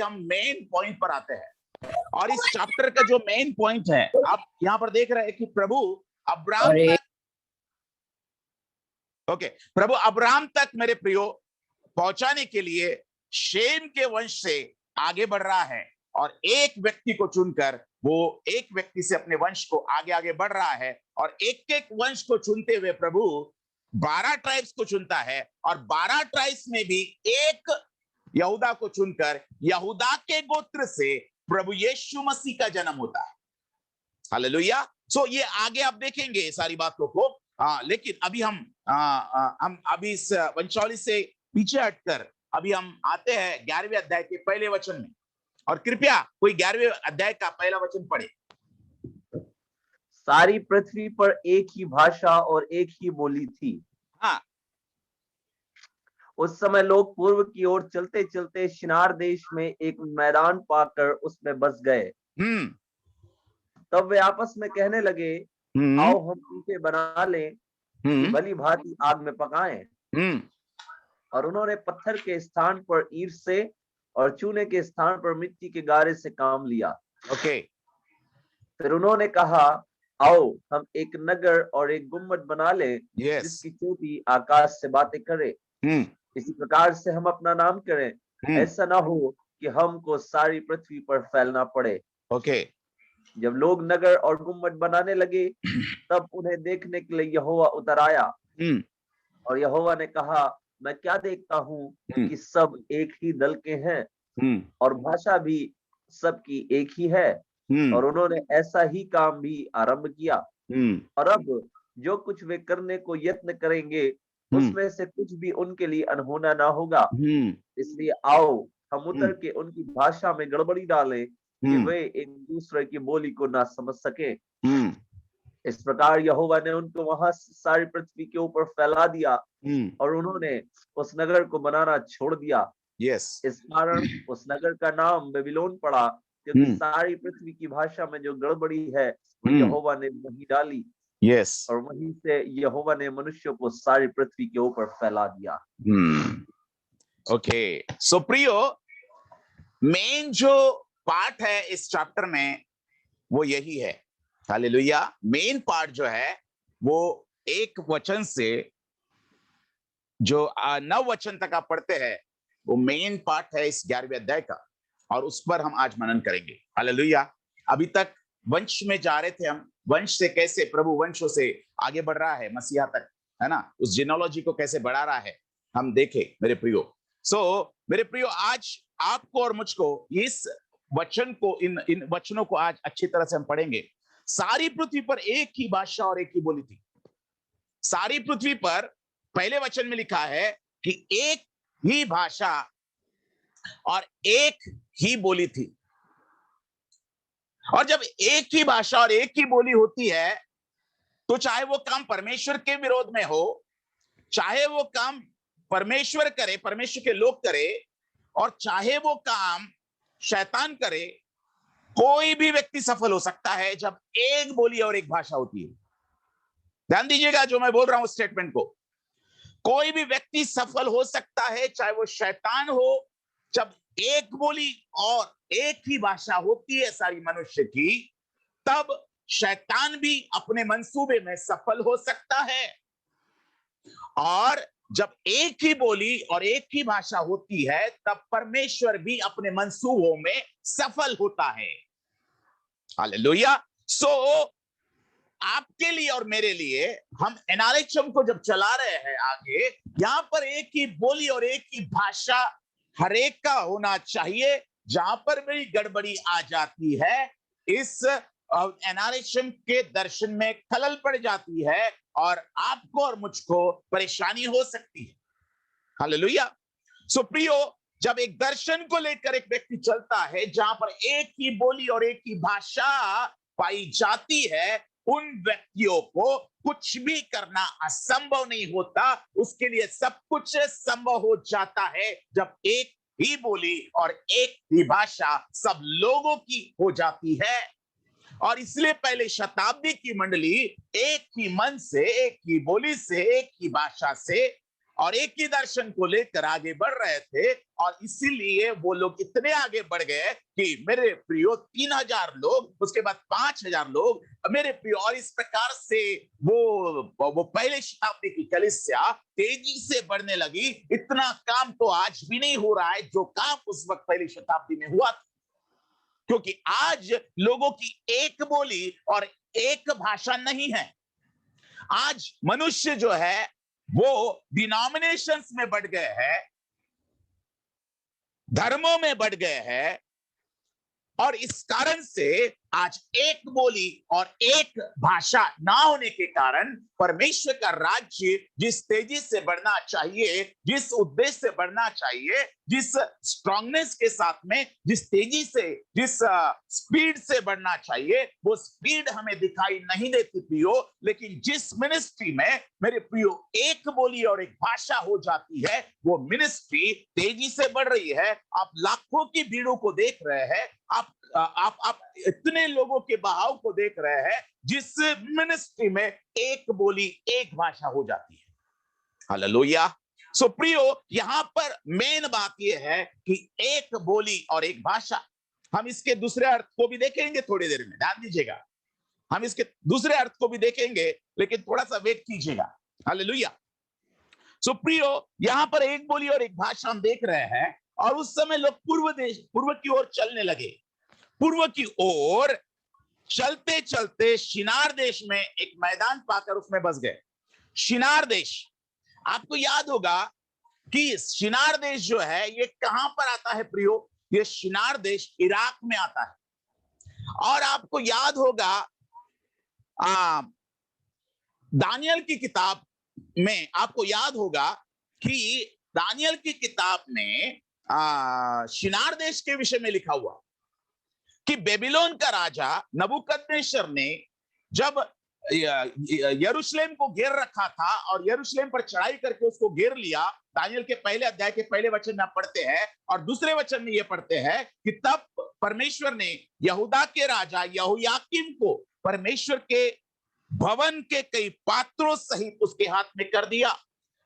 हम main point पर आते हैं, और इस चैप्टर का जो मेन पॉइंट है, आप यहां पर देख रहे हैं कि प्रभु अब्राहम तक मेरे प्रियो पहुंचाने के लिए शेम के वंश से आगे बढ़ रहा है, और एक व्यक्ति को चुनकर वो एक व्यक्ति से अपने वंश को आगे आगे बढ़ रहा है, और एक एक वंश को चुनते हुए प्रभु 12 ट्राइब्स को चुनता है, और 12 ट्राइब्स में भी एक यहूदा को चुनकर यहूदा के गोत्र से प्रभु यीशु मसीह का जन्म होता है। हालेलुया। सो ये आगे आप देखेंगे सारी बातों को। लेकिन अभी हम अभी इस वंशावली से पीछे हटकर अभी हम आते हैं 11वें अध्याय के पहले वचन में, और कृपया कोई 11वें अध्याय का पहला वचन पढ़े। सारी पृथ्वी पर एक ही भाषा और एक ही बोली थी। हाँ, उस समय लोग पूर्व की ओर चलते चलते शिनार देश में एक मैदान पाकर उसमें बस गए। तब वे आपस में कहने लगे, आओ हम इनके बना लें कि भली भांति आग में पकाएं। और उन्होंने पत्थर के स्थान पर ईंट से और चूने के स्थान पर मिट्टी के गारे से काम लिया। ओके। फिर उन्होंने कहा, आओ हम एक नगर और एक गुम्बद बना ले, जिसकी चोटी आकाश से बातें करे। इसी प्रकार से हम अपना नाम करें, ऐसा ना हो कि हमको सारी पृथ्वी पर फैलना पड़े। ओके। जब लोग नगर और गुम्बद बनाने लगे, तब उन्हें देखने के लिए यहोवा उतर आया। और यहोवा ने कहा, मैं क्या देखता हूँ कि सब एक ही दल के हैं, और भाषा भी सबकी एक ही है। और उन्होंने ऐसा ही काम भी आरंभ किया। और अब जो कुछ वे करने को यत्न करेंगे, उसमें से कुछ भी उनके लिए अनहोना ना होगा। इसलिए आओ हम उतर के उनकी भाषा में गड़बड़ी डालें, कि वे एक दूसरे की बोली को ना समझ सके। इस प्रकार यहोवा ने उनको वहां सारी पृथ्वी के ऊपर फैला दिया, और उन्होंने उस नगर को बनाना छोड़ दिया। इस कारण उस नगर का नाम बेबीलोन पड़ा, क्योंकि सारी पृथ्वी की भाषा में जो गड़बड़ी है वो यहोवा ने वहीं डाली। और वहीं से यहोवा ने मनुष्यों को सारी पृथ्वी के ऊपर फैला दिया। ओके। सो प्रियो, मेन जो पार्ट है इस चैप्टर में वो यही है। हालेलुया। मेन पार्ट जो है वो एक वचन से जो 9 वचन तक आप पढ़ते हैं, वो मेन पार्ट है इस 11वें अध्याय का, और उस पर हम आज मनन करेंगे। हालेलुया। अभी तक वंश में जा रहे थे हम, वंश से कैसे प्रभु वंशों से आगे बढ़ रहा है मसीहा तक, है ना, उस जिनोलॉजी को कैसे बढ़ा रहा है हम देखे मेरे प्रियो। मेरे प्रियो, आज आपको और मुझको इस वचन को, इन वचनों को आज अच्छी तरह से हम पढ़ेंगे। सारी पृथ्वी पर एक ही भाषा और एक ही बोली थी। सारी पृथ्वी पर पहले वचन में लिखा है कि एक ही भाषा और एक ही बोली थी। और जब एक ही भाषा और एक ही बोली होती है, तो चाहे वो काम परमेश्वर के विरोध में हो, चाहे वो काम परमेश्वर करे, परमेश्वर के लोग करे, और चाहे वो काम शैतान करे, कोई भी व्यक्ति सफल हो सकता है जब एक बोली और एक भाषा होती है। ध्यान दीजिएगा जो मैं बोल रहा हूं स्टेटमेंट को। कोई भी व्यक्ति सफल हो सकता है, चाहे वो शैतान हो, जब एक बोली और एक ही भाषा होती है सारी मनुष्य की, तब शैतान भी अपने मंसूबे में सफल हो सकता है। और जब एक ही बोली और एक ही भाषा होती है, तब परमेश्वर भी अपने मंसूबों में सफल होता है। हालेलुया। आपके लिए और मेरे लिए, हम एनआरएचएम को जब चला रहे हैं आगे, यहां पर एक ही बोली और एक ही भाषा हर एक का होना चाहिए। जहां पर भी गड़बड़ी आ जाती है, इस एनआरएचएम के दर्शन में खलल पड़ जाती है, और आपको और मुझको परेशानी हो सकती है। हालेलुया। प्रियो, जब एक दर्शन को लेकर एक व्यक्ति चलता है जहां पर एक ही बोली और एक ही भाषा पाई जाती है, उन व्यक्तियों को कुछ भी करना असंभव नहीं होता। उसके लिए सब कुछ संभव हो जाता है जब एक ही बोली और एक ही भाषा सब लोगों की हो जाती है। और इसलिए पहले शताब्दी की मंडली एक ही मन से, एक ही बोली से, एक ही भाषा से और एक ही दर्शन को लेकर आगे बढ़ रहे थे। और इसीलिए वो लोग इतने आगे बढ़ गए कि मेरे प्रियो 3000 लोग, उसके बाद 5000 लोग, मेरे प्रियो। और इस प्रकार से वो पहले शताब्दी की कलीसिया तेजी से बढ़ने लगी। इतना काम तो आज भी नहीं हो रहा है जो काम उस वक्त पहली शताब्दी में हुआ था, क्योंकि आज लोगों की एक बोली और एक भाषा नहीं है। आज मनुष्य जो है वो डिनोमिनेशंस में बढ़ गए हैं, धर्मों में बढ़ गए हैं, और इस कारण से आज एक बोली और एक भाषा ना होने के कारण परमेश्वर का राज्य जिस तेजी से बढ़ना चाहिए, जिस उद्देश्य से बढ़ना चाहिए, जिस स्ट्रांगनेस के साथ में, जिस तेजी से, जिस स्पीड से बढ़ना चाहिए, वो स्पीड हमें दिखाई नहीं देती प्रियो। लेकिन जिस मिनिस्ट्री में मेरे प्रियो एक बोली और एक भाषा हो जाती है, वो मिनिस्ट्री तेजी से बढ़ रही है। आप लाखों की भीड़ों को देख रहे हैं, आप इतने लोगों के बहाव को देख रहे हैं जिस मिनिस्ट्री में एक बोली एक भाषा हो जाती है। हालेलुया। सो प्रियो, यहां पर मेन बात यह है कि एक बोली और एक भाषा। हम इसके दूसरे अर्थ को भी देखेंगे थोड़ी देर में, ध्यान दीजिएगा। हम इसके दूसरे अर्थ को भी देखेंगे, लेकिन थोड़ा सा वेट कीजिएगा। हालेलुया। सो प्रियो, यहां पर एक बोली और एक भाषा हम देख रहे हैं। और उस समय लोग पूर्व की ओर चलने लगे। पूर्व की ओर चलते चलते शिनार देश में एक मैदान पाकर उसमें बस गए। शिनार देश, आपको याद होगा कि शिनार देश जो है ये कहां पर आता है प्रियो? ये शिनार देश इराक में आता है। और आपको याद होगा दानियल की किताब में, आपको याद होगा कि दानियल की किताब में शिनार देश के विषय में लिखा हुआ कि बेबीलोन का राजा नबूकदनेस्सर ने जब यरूशलेम को घेर रखा था और यरूशलेम पर चढ़ाई करके उसको घेर लिया। दानियल के पहले अध्याय के पहले वचन में पढ़ते हैं, और दूसरे वचन में ये पढ़ते हैं कि तब परमेश्वर ने यहूदा के राजा यहोयाकीम को परमेश्वर के भवन के कई पात्रों सहित उसके हाथ में कर दिया।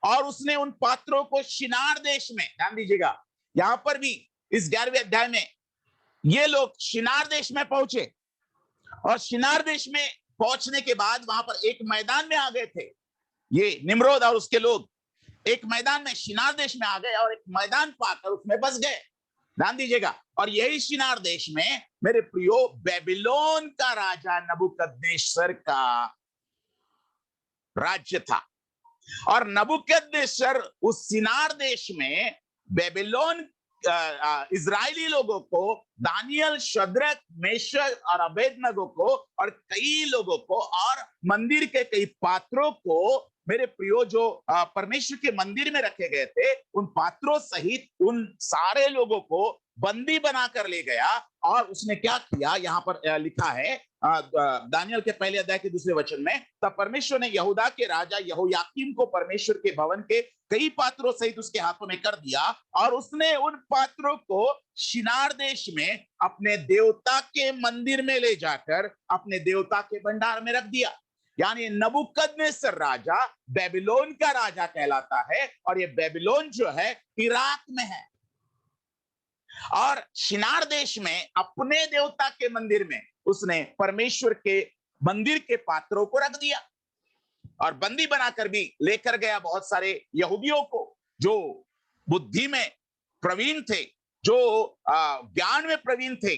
और उसने उन पात्रों को शिनार देश में, ध्यान दीजिएगा, यहां पर भी इस 11वें अध्याय में ये लोग शिनार देश में पहुंचे। और शिनार देश में पहुंचने के बाद वहां पर एक मैदान में आ गए थे। ये निम्रोद और उसके लोग एक मैदान में, शिनार देश में आ गए और एक मैदान पाकर उसमें बस गए। ध्यान दीजिएगा। और यही शिनार देश में मेरे प्रियो बेबीलोन का राजा नबूकदनेस्सर का राज्य था। और नबूकदनेस्सर उस शिनार देश में बेबीलोन इजरायली लोगों को, दानियल, शद्रक, मेशक और अबेदनगो को, और कई लोगों को, और मंदिर के कई पात्रों को, मेरे प्रियो जो परमेश्वर के मंदिर में रखे गए थे, उन पात्रों सहित उन सारे लोगों को बंदी बनाकर ले गया। और उसने क्या किया, यहां पर लिखा है दानियल के पहले अध्याय के दूसरे वचन में, तब परमेश्वर ने यहूदा के राजा यहोयाकीम को परमेश्वर के भवन के कई पात्रों सहित उसके हाथों में कर दिया। और उसने उन पात्रों को शिनार देश में अपने देवता के मंदिर में ले जाकर अपने देवता के भंडार में रख दिया। यानी नबूकदनेस्सर राजा बेबीलोन का राजा कहलाता है। और ये बेबीलोन जो है इराक में है। और शिनार देश में अपने देवता के मंदिर में उसने परमेश्वर के मंदिर के पात्रों को रख दिया। और बंदी बनाकर भी लेकर गया बहुत सारे यहूदियों को जो बुद्धि में प्रवीण थे, जो ज्ञान में प्रवीण थे,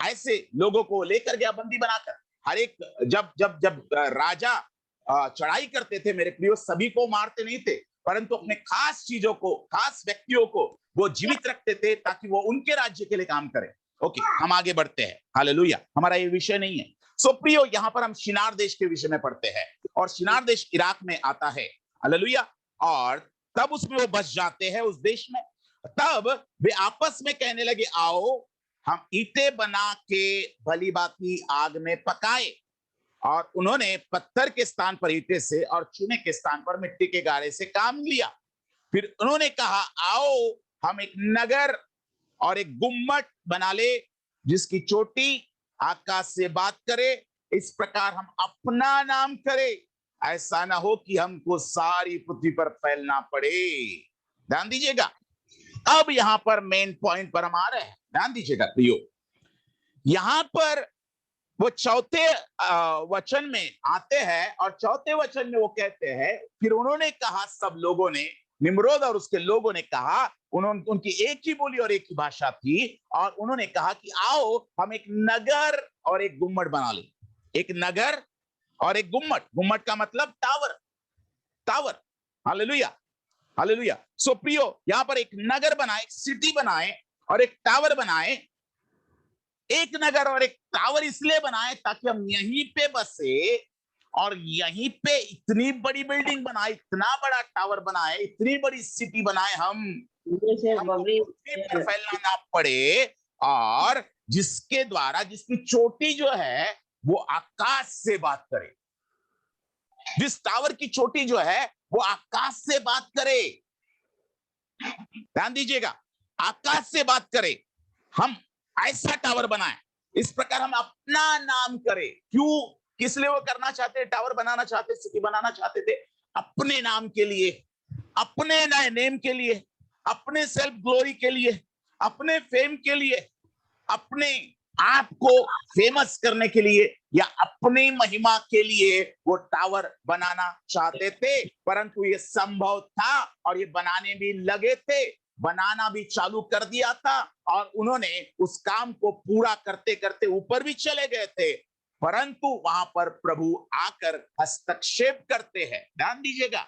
ऐसे लोगों को लेकर गया बंदी बनाकर। हर एक जब जब जब राजा चढ़ाई करते थे मेरे प्रियो, सभी को मारते नहीं थे, परंतु अपने खास चीजों को, खास व्यक्तियों को वो जीवित रखते थे ताकि वो उनके राज्य के लिए काम करें। ओके, हम आगे बढ़ते हैं। हालेलुया। हमारा ये विषय नहीं है। सो प्रियो, यहां पर हम शिनार देश के विषय में पढ़ते हैं। और शिनार देश इराक में आता है। हालेलुया। और तब उसमें वो बस जाते हैं उस देश में। तब वे आपस में कहने लगे, आओ हम ईंटें बना के भली भांति आग में पकाए। और उन्होंने पत्थर के स्थान पर ईंटें से और चूने के स्थान पर मिट्टी के गारे से काम लिया। फिर उन्होंने कहा, आओ हम एक नगर और एक गुम्मट बना ले जिसकी चोटी आकाश से बात करे। इस प्रकार हम अपना नाम करें ऐसा ना हो कि हमको सारी पृथ्वी पर फैलना पड़े। ध्यान दीजिएगा, अब यहां पर मेन पॉइंट पर हम आ रहे हैं। ध्यान दीजिएगा प्रियो, यहां पर वो चौथे वचन में आते हैं और चौथे वचन में वो कहते हैं, फिर उन्होंने कहा, सब लोगों ने, निम्रोद और उसके लोगों ने कहा, उन्होंने, उनकी एक ही बोली और एक ही भाषा थी, और उन्होंने कहा कि आओ हम एक नगर और एक गुम्मट बना लें। एक नगर और एक गुम्मट, गुम्मट का मतलब tower, tower. Hallelujah, hallelujah. So Priyo, यहां पर एक नगर बनाए, एक सिटी बनाए और एक टावर बनाए। एक नगर और एक टावर इसलिए बनाए ताकि हम यहीं पे बसे और यहीं पे इतनी बड़ी बिल्डिंग बनाए, इतना बड़ा टावर बनाए, इतनी बड़ी सिटी बनाए, हमको पृथ्वी पर फैलना ना पड़े, और जिसके द्वारा, जिसकी चोटी जो है वो आकाश से बात करे, जिस टावर की चोटी जो है वो आकाश से बात करे। ध्यान दीजिएगा, आकाश से बात करे। हम ऐसा टावर बनाए, इस प्रकार हम अपना नाम करें। क्यों, किस लिए वो करना चाहते, टावर बनाना चाहते, सिटी बनाना चाहते थे? अपने नाम के लिए, अपने नए नेम के लिए, अपने सेल्फ ग्लोरी के लिए, अपने फेम के लिए, अपने आप को फेमस करने के लिए, या अपनी महिमा के लिए वो टावर बनाना चाहते थे। परंतु ये संभव था और ये बनाने भी लगे थे, बनाना भी चालू कर दिया था, और उन्होंने उस काम को पूरा करते करते ऊपर भी चले गए थे। परंतु वहां पर प्रभु आकर हस्तक्षेप करते हैं। ध्यान दीजिएगा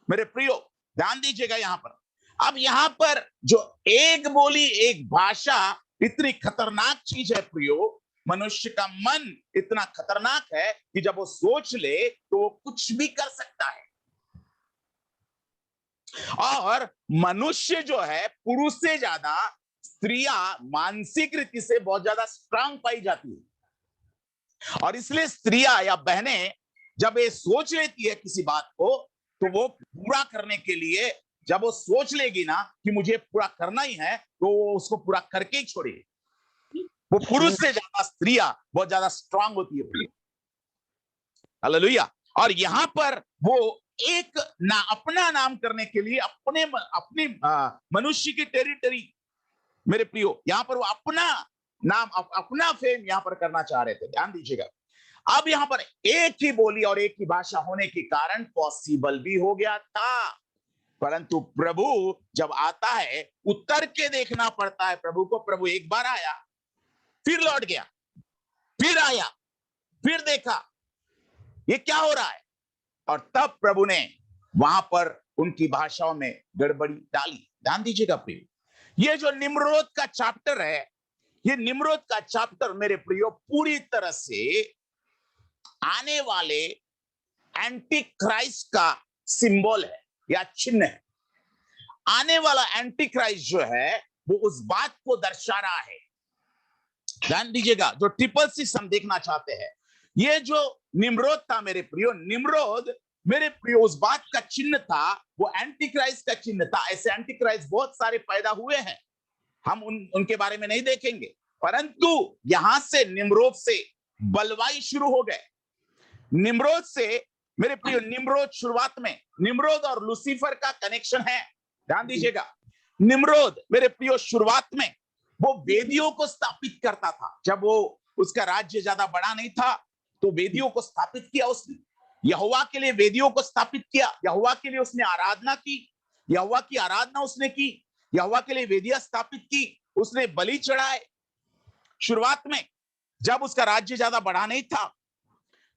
मेरे प्रियो, ध्यान दीजिएगा यहां पर। अब यहां पर जो एक बोली एक भाषा इतनी खतरनाक चीज है प्रियो। मनुष्य का मन इतना खतरनाक है कि जब वो सोच ले तो वो कुछ भी कर सकता है। और मनुष्य जो है, पुरुष से ज्यादा स्त्रियां मानसिक रीति से बहुत ज्यादा स्ट्रांग पाई जाती है, और इसलिए स्त्रियां या बहनें जब ये सोच लेती है किसी बात को, तो वो पूरा करने के लिए, जब वो सोच लेगी ना कि मुझे पूरा करना ही है, तो वो उसको पूरा करके ही छोड़ेगी। वो पुरुष से ज्यादा स्त्रियां बहुत ज्यादा स्ट्रांग होती है। हालेलुया। और यहां पर वो एक ना अपना नाम करने के लिए अपने अपने मनुष्य की टेरिटरी, मेरे प्रियो, यहां पर वो अपना नाम, अपना फेम यहां पर करना चाह रहे थे। ध्यान दीजिएगा, अब यहां पर एक ही बोली और एक ही भाषा होने के कारण पॉसिबल भी हो गया था। परंतु प्रभु जब आता है, उतर के देखना पड़ता है प्रभु को। प्रभु एक बार आया, फिर लौट गया, फिर आया, फिर देखा ये क्या हो रहा है, और तब प्रभु ने वहां पर उनकी भाषाओं में गड़बड़ी डाली। ध्यान दीजिएगा प्रियो, ये जो निम्रोद का चैप्टर है, ये निम्रोद का चैप्टर मेरे प्रियो पूरी तरह से आने वाले एंटी क्राइस्ट का सिंबल है या चिन्ह है। आने वाला एंटी क्राइस्ट जो है वो उस बात को दर्शा रहा है। ध्यान दीजिएगा, जो ट्रिपल सिक्स हम देखना चाहते हैं, ये जो निम्रोद था मेरे प्रियो, निम्रोद मेरे प्रियो उस बात का चिन्ह था, वो एंटी क्राइस्ट का चिन्ह था। ऐसे एंटी क्राइस्ट बहुत सारे पैदा हुए हैं, हम उनके बारे में नहीं देखेंगे। परंतु यहां से निम्रोद से बलवाई शुरू हो गए। निम्रोद से मेरे प्रियो, निम्रोद शुरुआत में, निम्रोद और लूसीफर का कनेक्शन है। ध्यान दीजिएगा, निम्रोद मेरे प्रियो शुरुआत में वो वेदियों को स्थापित करता था। जब वो, उसका राज्य ज्यादा बड़ा नहीं था, तो वेदियों को स्थापित किया उसने, यहोवा के लिए वेदियों को स्थापित किया, यहोवा के लिए उसने आराधना की, यहोवा की आराधना उसने की, यहोवा के लिए वेदियां स्थापित की, उसने बलि चढ़ाए शुरुआत में, जब उसका राज्य ज्यादा बड़ा नहीं था।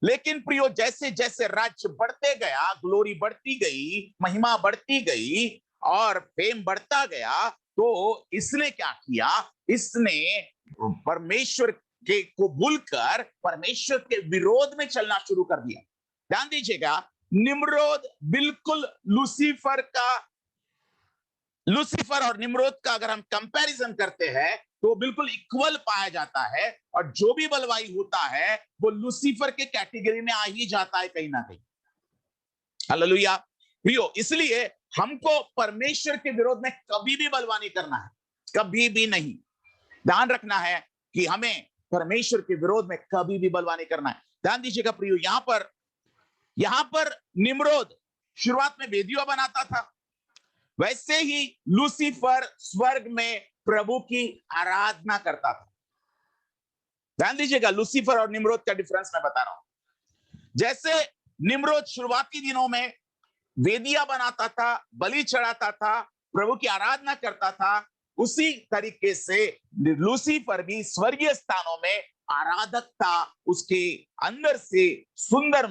लेकिन प्रियो जैसे जैसे राज्य बढ़ते गया, ग्लोरी बढ़ती गई, महिमा बढ़ती गई और फेम बढ़ता गया, तो इसने क्या किया, इसने परमेश्वर के को भूलकर परमेश्वर के विरोध में चलना शुरू कर दिया। ध्यान दीजिएगा, निम्रोद बिल्कुल लूसीफर और निम्रोद का अगर हम कंपैरिजन करते हैं तो बिल्कुल इक्वल पाया जाता है, और जो भी बलवाई होता है वो लूसीफर के कैटेगरी में आ ही जाता है कहीं ना कहीं। हालेलुया प्रियो, इसलिए हमको परमेश्वर के विरोध में कभी भी बलवा नहीं करना है, कभी भी नहीं। ध्यान रखना है कि हमें परमेश्वर के विरोध में कभी भी बलवा नहीं करना है। ध्यान दीजिएगा प्रियो, यहां पर निम्रोद शुरुआत में वेदियां बनाता था, वैसे ही लूसीफर स्वर्ग में प्रभु की आराधना करता था। ध्यान दीजिएगा, लूसीफर और निम्रोद का डिफरेंस मैं बता रहा हूं। जैसे निम्रोद शुरुआती दिनों में वेदियां बनाता था, बलि चढ़ाता था, प्रभु की आराधना करता था, उसी तरीके से लूसीफर भी स्वर्गीय स्थानों में आराधक था। उसके अंदर से सुंदर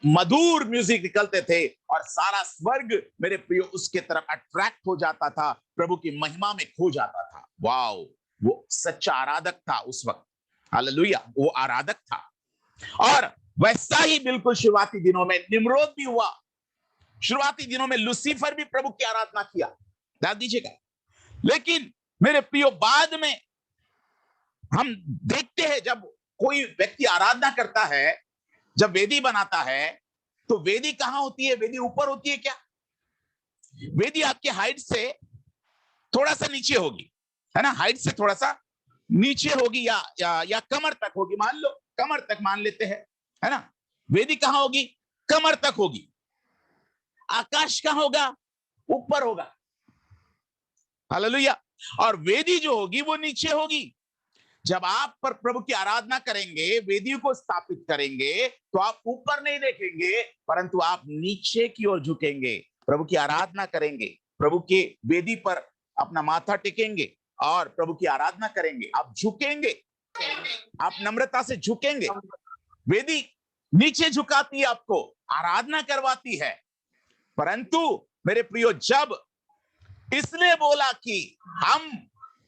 मधुर म्यूजिक निकलते थे और सारा स्वर्ग मेरे प्रियो उसके तरफ अट्रैक्ट हो जाता था, प्रभु की महिमा में खो जाता था। वाओ, वो सच्चा आराधक था उस वक्त। हालेलुया, वो आराधक था। और वैसा ही बिल्कुल शुरुआती दिनों में निम्रोद भी हुआ। शुरुआती दिनों में लूसीफर भी प्रभु की आराधना किया, ध्यान दीजिएगा। लेकिन मेरे प्रियो बाद में हम देखते हैं जब कोई व्यक्ति आराधना करता है, जब वेदी बनाता है, तो वेदी कहां होती है? वेदी ऊपर होती है क्या? वेदी आपके हाइट से थोड़ा सा नीचे होगी, है ना? हाइट से थोड़ा सा नीचे होगी या कमर तक होगी। मान लो कमर तक मान लेते हैं, है ना? वेदी कहां होगी? कमर तक होगी। आकाश कहां होगा? ऊपर होगा। हालेलुया। और वेदी जो होगी वो नीचे होगी। जब आप पर प्रभु की आराधना करेंगे, वेदी को स्थापित करेंगे, तो आप ऊपर नहीं देखेंगे, परंतु आप नीचे की ओर झुकेंगे, प्रभु की आराधना करेंगे, प्रभु के वेदी पर अपना माथा टेकेंगे और प्रभु की आराधना करेंगे। आप झुकेंगे, आप नम्रता से झुकेंगे। वेदी नीचे झुकाती है, आपको आराधना करवाती है। परंतु मेरे प्रियो, जब इसने बोला कि हम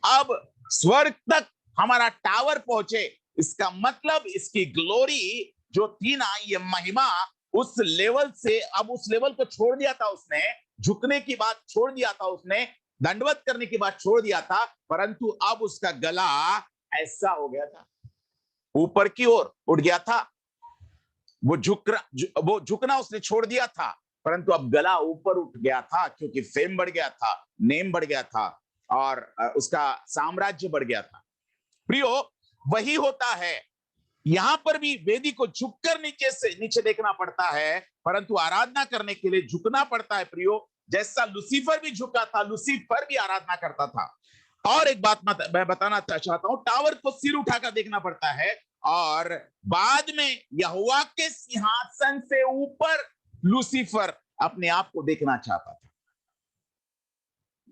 अब स्वर्ग तक हमारा टावर पहुंचे, इसका मतलब इसकी ग्लोरी जो थी ना, ये महिमा, उस लेवल से अब उस लेवल को छोड़ दिया था उसने। झुकने की बात छोड़ दिया था उसने, दंडवत करने की बात छोड़ दिया था, परंतु अब उसका गला ऐसा हो गया था, ऊपर की ओर उठ गया था। वो झुकना उसने छोड़ दिया था, परंतु अब गला ऊपर उठ गया था, क्योंकि फेम बढ़ गया था, नेम बढ़ गया था और उसका साम्राज्य बढ़ गया था। प्रियो, वही होता है यहां पर भी। वेदी को झुककर नीचे देखना पड़ता है, परंतु आराधना करने के लिए झुकना पड़ता है। प्रियो, जैसा लूसीफर भी झुका था, लूसीफर भी आराधना करता था। और एक बात मैं बताना चाहता हूं, टावर को सिर उठाकर देखना पड़ता है, और बाद में यहोवा के सिंहासन से ऊपर लूसीफर अपने आप को देखना चाहता था।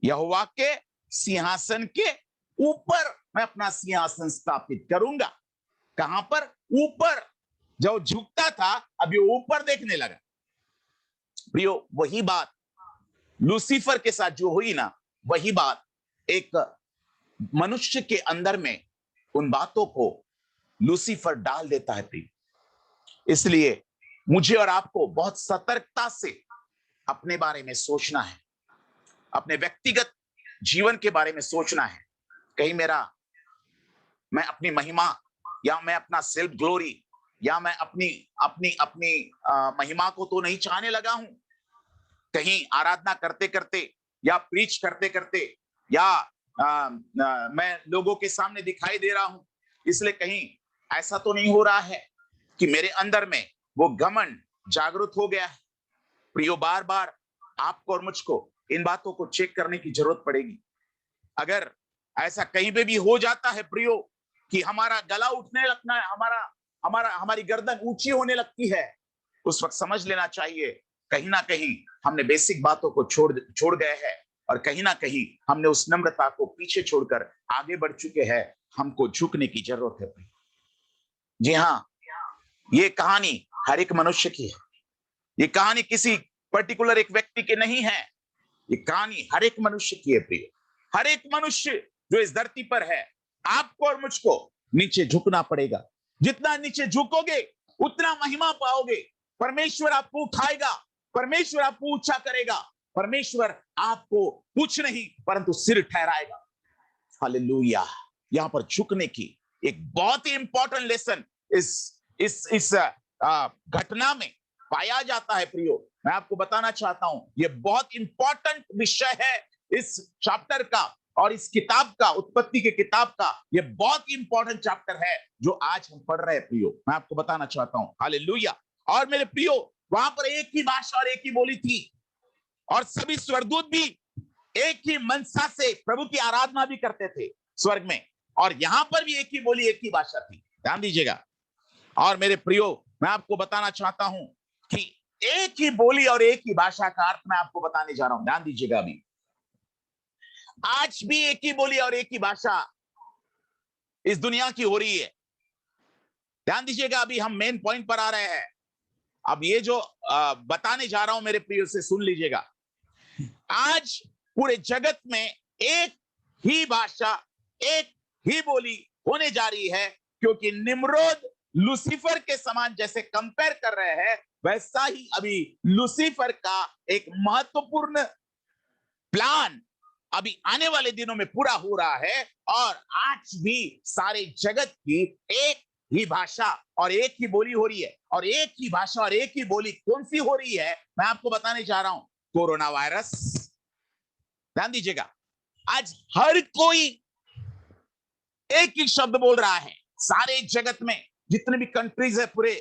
यहोवा के सिंहासन के ऊपर मैं अपना सिंहासन स्थापित करूंगा। कहां पर? ऊपर। जब झुकता था, अभी ऊपर देखने लगा। प्रियो, वही बात लूसीफर के साथ जो हुई ना, वही बात एक मनुष्य के अंदर में उन बातों को लूसीफर डाल देता है। प्रिय, इसलिए मुझे और आपको बहुत सतर्कता से अपने बारे में सोचना है, अपने व्यक्तिगत जीवन के बारे में सोचना है। कहीं मैं अपनी महिमा, या मैं अपना सेल्फ ग्लोरी, या मैं अपनी अपनी अपनी महिमा को तो नहीं चाहने लगा हूं। कहीं आराधना करते करते या प्रीच करते करते या मैं लोगों के सामने दिखाई दे रहा हूं, इसलिए कहीं ऐसा तो नहीं हो रहा है कि मेरे अंदर में वो घमंड जागृत हो गया है। प्रियो, बार बार आपको और मुझको इन बातों को चेक करने की जरूरत पड़ेगी। अगर ऐसा कहीं पे भी हो जाता है प्रियो कि हमारा गला उठने लगना है, हमारी गर्दन ऊंची होने लगती है, उस वक्त समझ लेना चाहिए कहीं ना कहीं हमने बेसिक बातों को छोड़ गए हैं, और कहीं ना कहीं हमने उस नम्रता को पीछे छोड़कर आगे बढ़ चुके हैं। हमको झुकने की जरूरत है। जी हाँ, ये कहानी हर एक मनुष्य की है। ये कहानी किसी पर्टिकुलर एक व्यक्ति की नहीं है, ये कहानी हर एक मनुष्य की है। प्रिय, हर एक मनुष्य जो इस धरती पर है, आपको और मुझको नीचे झुकना पड़ेगा। जितना नीचे झुकोगे उतना महिमा पाओगे। परमेश्वर आपको उठाएगा, परमेश्वर आपको ऊंचा करेगा, परमेश्वर आपको कुछ नहीं परंतु सिर ठहराएगा। हालेलुया। यहां पर झुकने की एक बहुत ही इंपॉर्टेंट लेसन इस घटना में पाया जाता है। प्रियो, मैं आपको बताना चाहता हूं, यह बहुत इंपॉर्टेंट विषय है इस चैप्टर का और इस किताब का, उत्पत्ति के किताब का। यह बहुत ही इंपॉर्टेंट चैप्टर है जो आज हम पढ़ रहे हैं। प्रियो, मैं आपको बताना चाहता हूं। हालेलुया। और मेरे प्रियो, वहां पर एक ही भाषा और एक ही बोली थी, और सभी स्वर्गदूत भी एक ही मनसा से प्रभु की आराधना भी करते थे स्वर्ग में, और यहां पर भी एक ही बोली, एक ही भाषा थी। ध्यान दीजिएगा। और मेरे प्रियो, मैं आपको बताना चाहता हूं कि एक ही बोली और एक ही भाषा का अर्थ मैं आपको बताने जा रहा हूं। ध्यान दीजिएगा। अभी आज भी एक ही बोली और एक ही भाषा इस दुनिया की हो रही है। ध्यान दीजिएगा। अभी हम मेन पॉइंट पर आ रहे हैं। अब ये जो बताने जा रहा हूं मेरे प्रियो से सुन लीजिएगा। आज पूरे जगत में एक ही भाषा, एक ही बोली होने जा रही है, क्योंकि निम्रोद लूसीफर के समान जैसे कंपेयर कर रहे हैं, वैसा ही अभी लूसीफर का एक महत्वपूर्ण प्लान अभी आने वाले दिनों में पूरा हो रहा है। और आज भी सारे जगत की एक ही भाषा और एक ही बोली हो रही है। और एक ही भाषा और एक ही बोली कौन सी हो रही है, मैं आपको बताने जा रहा हूं। Corona virus. ध्यान दीजिएगा। आज हर कोई एक ही शब्द बोल रहा है। सारे जगत में जितने भी कंट्रीज है पूरे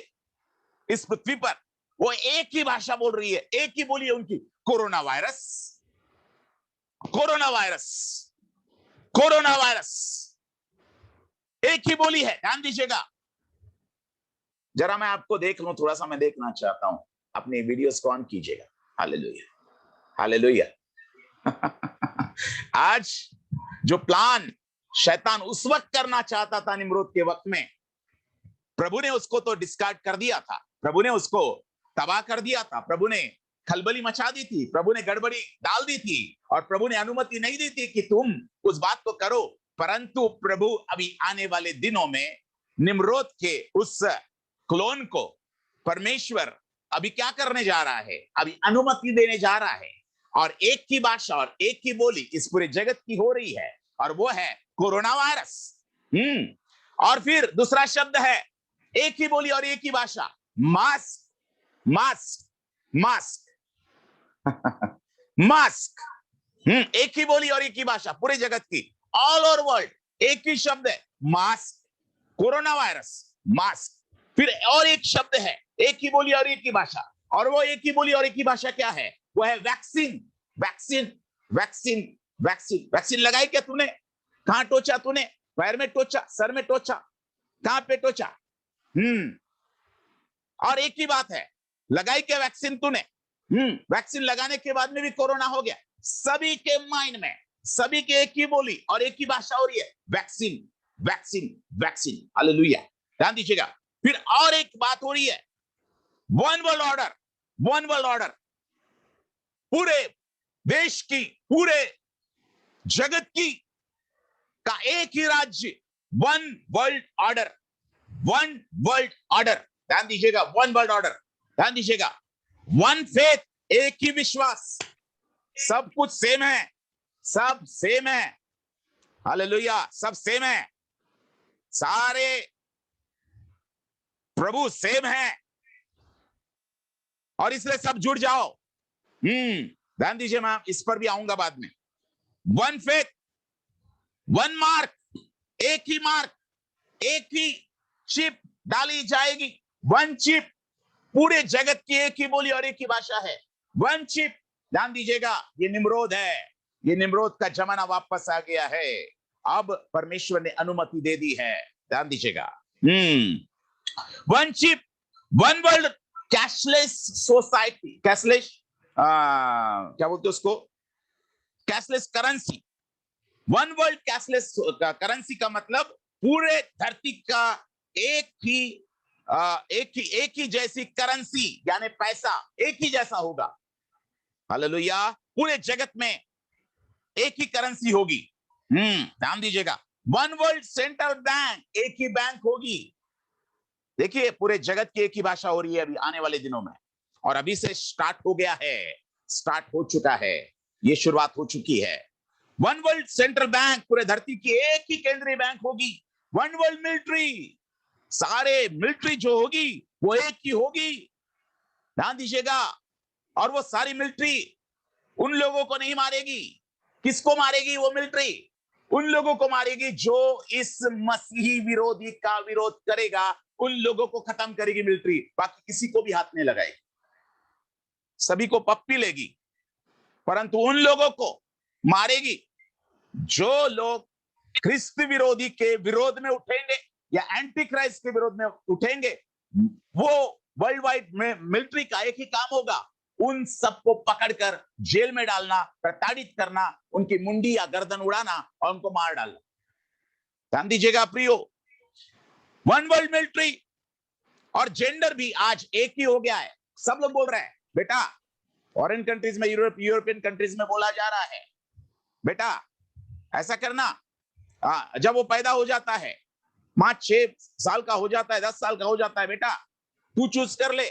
इस पृथ्वी पर, वो एक ही भाषा बोल रही है, एक ही बोली है उनकी। Corona virus, corona virus, corona virus, एक ही बोली है। ध्यान दीजिएगा। जरा मैं आपको देख लूं, थोड़ा सा मैं देखना चाहता हूं। अपनी वीडियोस को ऑन कीजिएगा। Hallelujah, hallelujah. आज जो प्लान शैतान उस वक्त करना चाहता था निम्रोद के वक्त में, प्रभु ने उसको तो डिस्कार्ड कर दिया था। प्रभु ने उसको तबाह कर दिया था। प्रभु ने खलबली मचा दी थी। प्रभु ने गड़बड़ी डाल दी थी, और प्रभु ने अनुमति नहीं दी थी कि तुम उस बात को करो। परंतु प्रभु अभी आने वाले दिनों में निम्रोद के उस क्लोन को परमेश्वर अभी क्या करने जा रहा है, अभी अनुमति देने जा रहा है। और एक ही भाषा और एक ही बोली इस पूरे जगत की हो रही है, और वो है कोरोना वायरस। और फिर दूसरा शब्द है एक ही बोली और एक ही भाषा, मास्क, मास्क, मास्क, मास्क। एक ही बोली और एक ही भाषा पूरे जगत की, ऑल ओवर वर्ल्ड एक ही शब्द है, मास्क, कोरोना वायरस, मास्क। फिर और एक शब्द है, एक ही बोली और एक ही भाषा, और वो एक ही बोली और एक ही भाषा क्या है? वो है vaccine, vaccine, vaccine, vaccine. Vaccine लगाई क्या तूने? कहां टोचा तूने? पैर में टोचा, सर में टोचा, कहां पे टोचा? और एक ही बात है, लगाई क्या वैक्सीन तूने? वैक्सीन लगाने के बाद में भी कोरोना हो गया। सभी के माइंड में, सभी के एक ही बोली और एक ही भाषा हो रही है, वैक्सीन, वैक्सीन, वैक्सीन। हालेलुया। ध्यान दीजिएगा। फिर और एक बात हो रही है, one world order, one world order. पूरे देश की, पूरे जगत की का एक ही राज्य, one world order, one world order. ध्यान दीजिएगा, वन वर्ल्ड ऑर्डर। ध्यान दीजिएगा, वन फेथ, एक ही विश्वास। सब कुछ सेम है, सब सेम है। हालेलुया, सब सेम है। सारे प्रभु सेम है, और इसलिए सब जुड़ जाओ। ध्यान दीजिए, मैं इस पर भी आऊंगा बाद में। वन फेथ, वन मार्क, एक ही मार्क, एक ही चिप डाली जाएगी। वन चिप, पूरे जगत की एक ही बोली और एक ही भाषा है, वन चिप। ध्यान दीजिएगा, ये निम्रोद है, ये निम्रोद का जमाना वापस आ गया है। अब परमेश्वर ने अनुमति दे दी है। ध्यान दीजिएगा। One chip, one world, cashless society, cashless क्या बोलते उसको, cashless currency. One world cashless currency का मतलब पूरे धरती का एक ही जैसी करेंसी, यानी पैसा एक ही जैसा होगा। हालेलुया। पूरे जगत में एक ही करेंसी होगी। ध्यान दीजिएगा, वन वर्ल्ड सेंट्रल बैंक, एक ही बैंक होगी। देखिए, पूरे जगत की एक ही भाषा हो रही है अभी आने वाले दिनों में, और अभी से स्टार्ट हो गया है, स्टार्ट हो चुका है, ये शुरुआत हो चुकी है। वन वर्ल्ड सेंट्रल बैंक, पूरे धरती की एक ही केंद्रीय बैंक होगी। वन वर्ल्ड मिलिट्री, सारे मिलिट्री जो होगी वो एक ही होगी। ध्यान दीजिएगा, और वो सारी मिलिट्री उन लोगों को नहीं मारेगी। किसको मारेगी वो मिलिट्री? उन लोगों को मारेगी जो इस मसीही विरोधी का विरोध करेगा, उन लोगों को खत्म करेगी मिलिट्री, बाकी किसी को भी हाथ नहीं लगाएगी। सभी को पप्पी लेगी, परंतु उन लोगों को मारेगी जो लोग ख्रिस्त विरोधी के विरोध में उठेंगे या एंटी क्राइस्ट के विरोध में उठेंगे। वो वर्ल्ड वाइड में मिलिट्री का एक ही काम होगा, उन सबको पकड़कर जेल में डालना, प्रताड़ित करना, उनकी मुंडी या गर्दन उड़ाना और उनको मार डालना। ध्यान दीजिएगा प्रियो, वन वर्ल्ड मिलिट्री और जेंडर भी आज एक ही हो गया है। सब लोग बोल रहे हैं बेटा, फॉरेन कंट्रीज में, यूरोपियन कंट्रीज में बोला जा रहा है बेटा ऐसा करना। जब वो पैदा हो जाता है, 5-6 साल का हो जाता है, 10 साल का हो जाता है, बेटा तू चूज कर ले,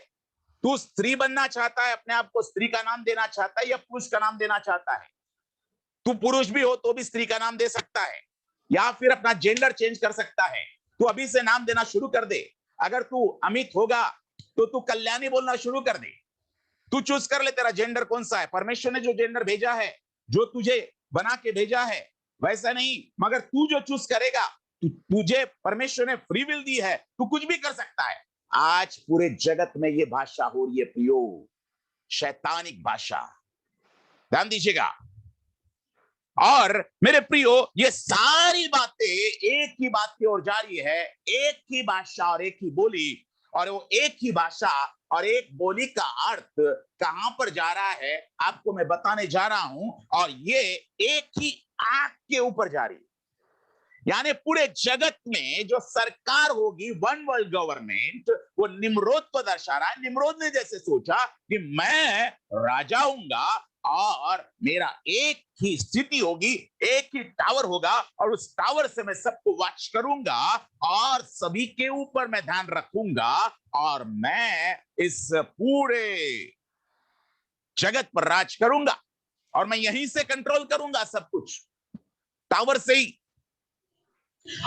तू स्त्री बनना चाहता है, अपने आप को स्त्री का नाम देना चाहता है या पुरुष का नाम देना चाहता है। तू पुरुष भी हो तो भी स्त्री का नाम दे सकता है, या फिर अपना जेंडर चेंज कर सकता है। तू अभी से नाम देना शुरू कर दे। अगर तू अमित होगा तो तू कल्याणी बोलना शुरू कर दे। तू चूज कर ले तेरा जेंडर कौन सा है। परमेश्वर ने जो जेंडर भेजा है, जो तुझे बना के भेजा है, वैसा नहीं, मगर तू जो चूज करेगा, तुझे परमेश्वर ने फ्री विल दी है, तू कुछ भी कर सकता है। आज पूरे जगत में ये भाषा हो रही है प्रियो, शैतानिक भाषा। ध्यान दीजिएगा। और मेरे प्रियो, ये सारी बातें एक ही बात की ओर जा रही है, एक ही भाषा और एक ही बोली। और वो एक ही भाषा और एक बोली का अर्थ कहां पर जा रहा है आपको मैं बताने जा रहा हूं। और ये एक ही आग के ऊपर जा रही है, यानी पूरे जगत में जो सरकार होगी, वन वर्ल्ड गवर्नमेंट, वो निम्रोद को दर्शा रहा है। निम्रोद ने जैसे सोचा कि मैं राजा हूंगा और मेरा एक ही स्थिति होगी, एक ही टावर होगा, और उस टावर से मैं सबको वॉच करूंगा और सभी के ऊपर मैं ध्यान रखूंगा, और मैं इस पूरे जगत पर राज करूंगा, और मैं यहीं से कंट्रोल करूंगा सब कुछ, टावर से ही।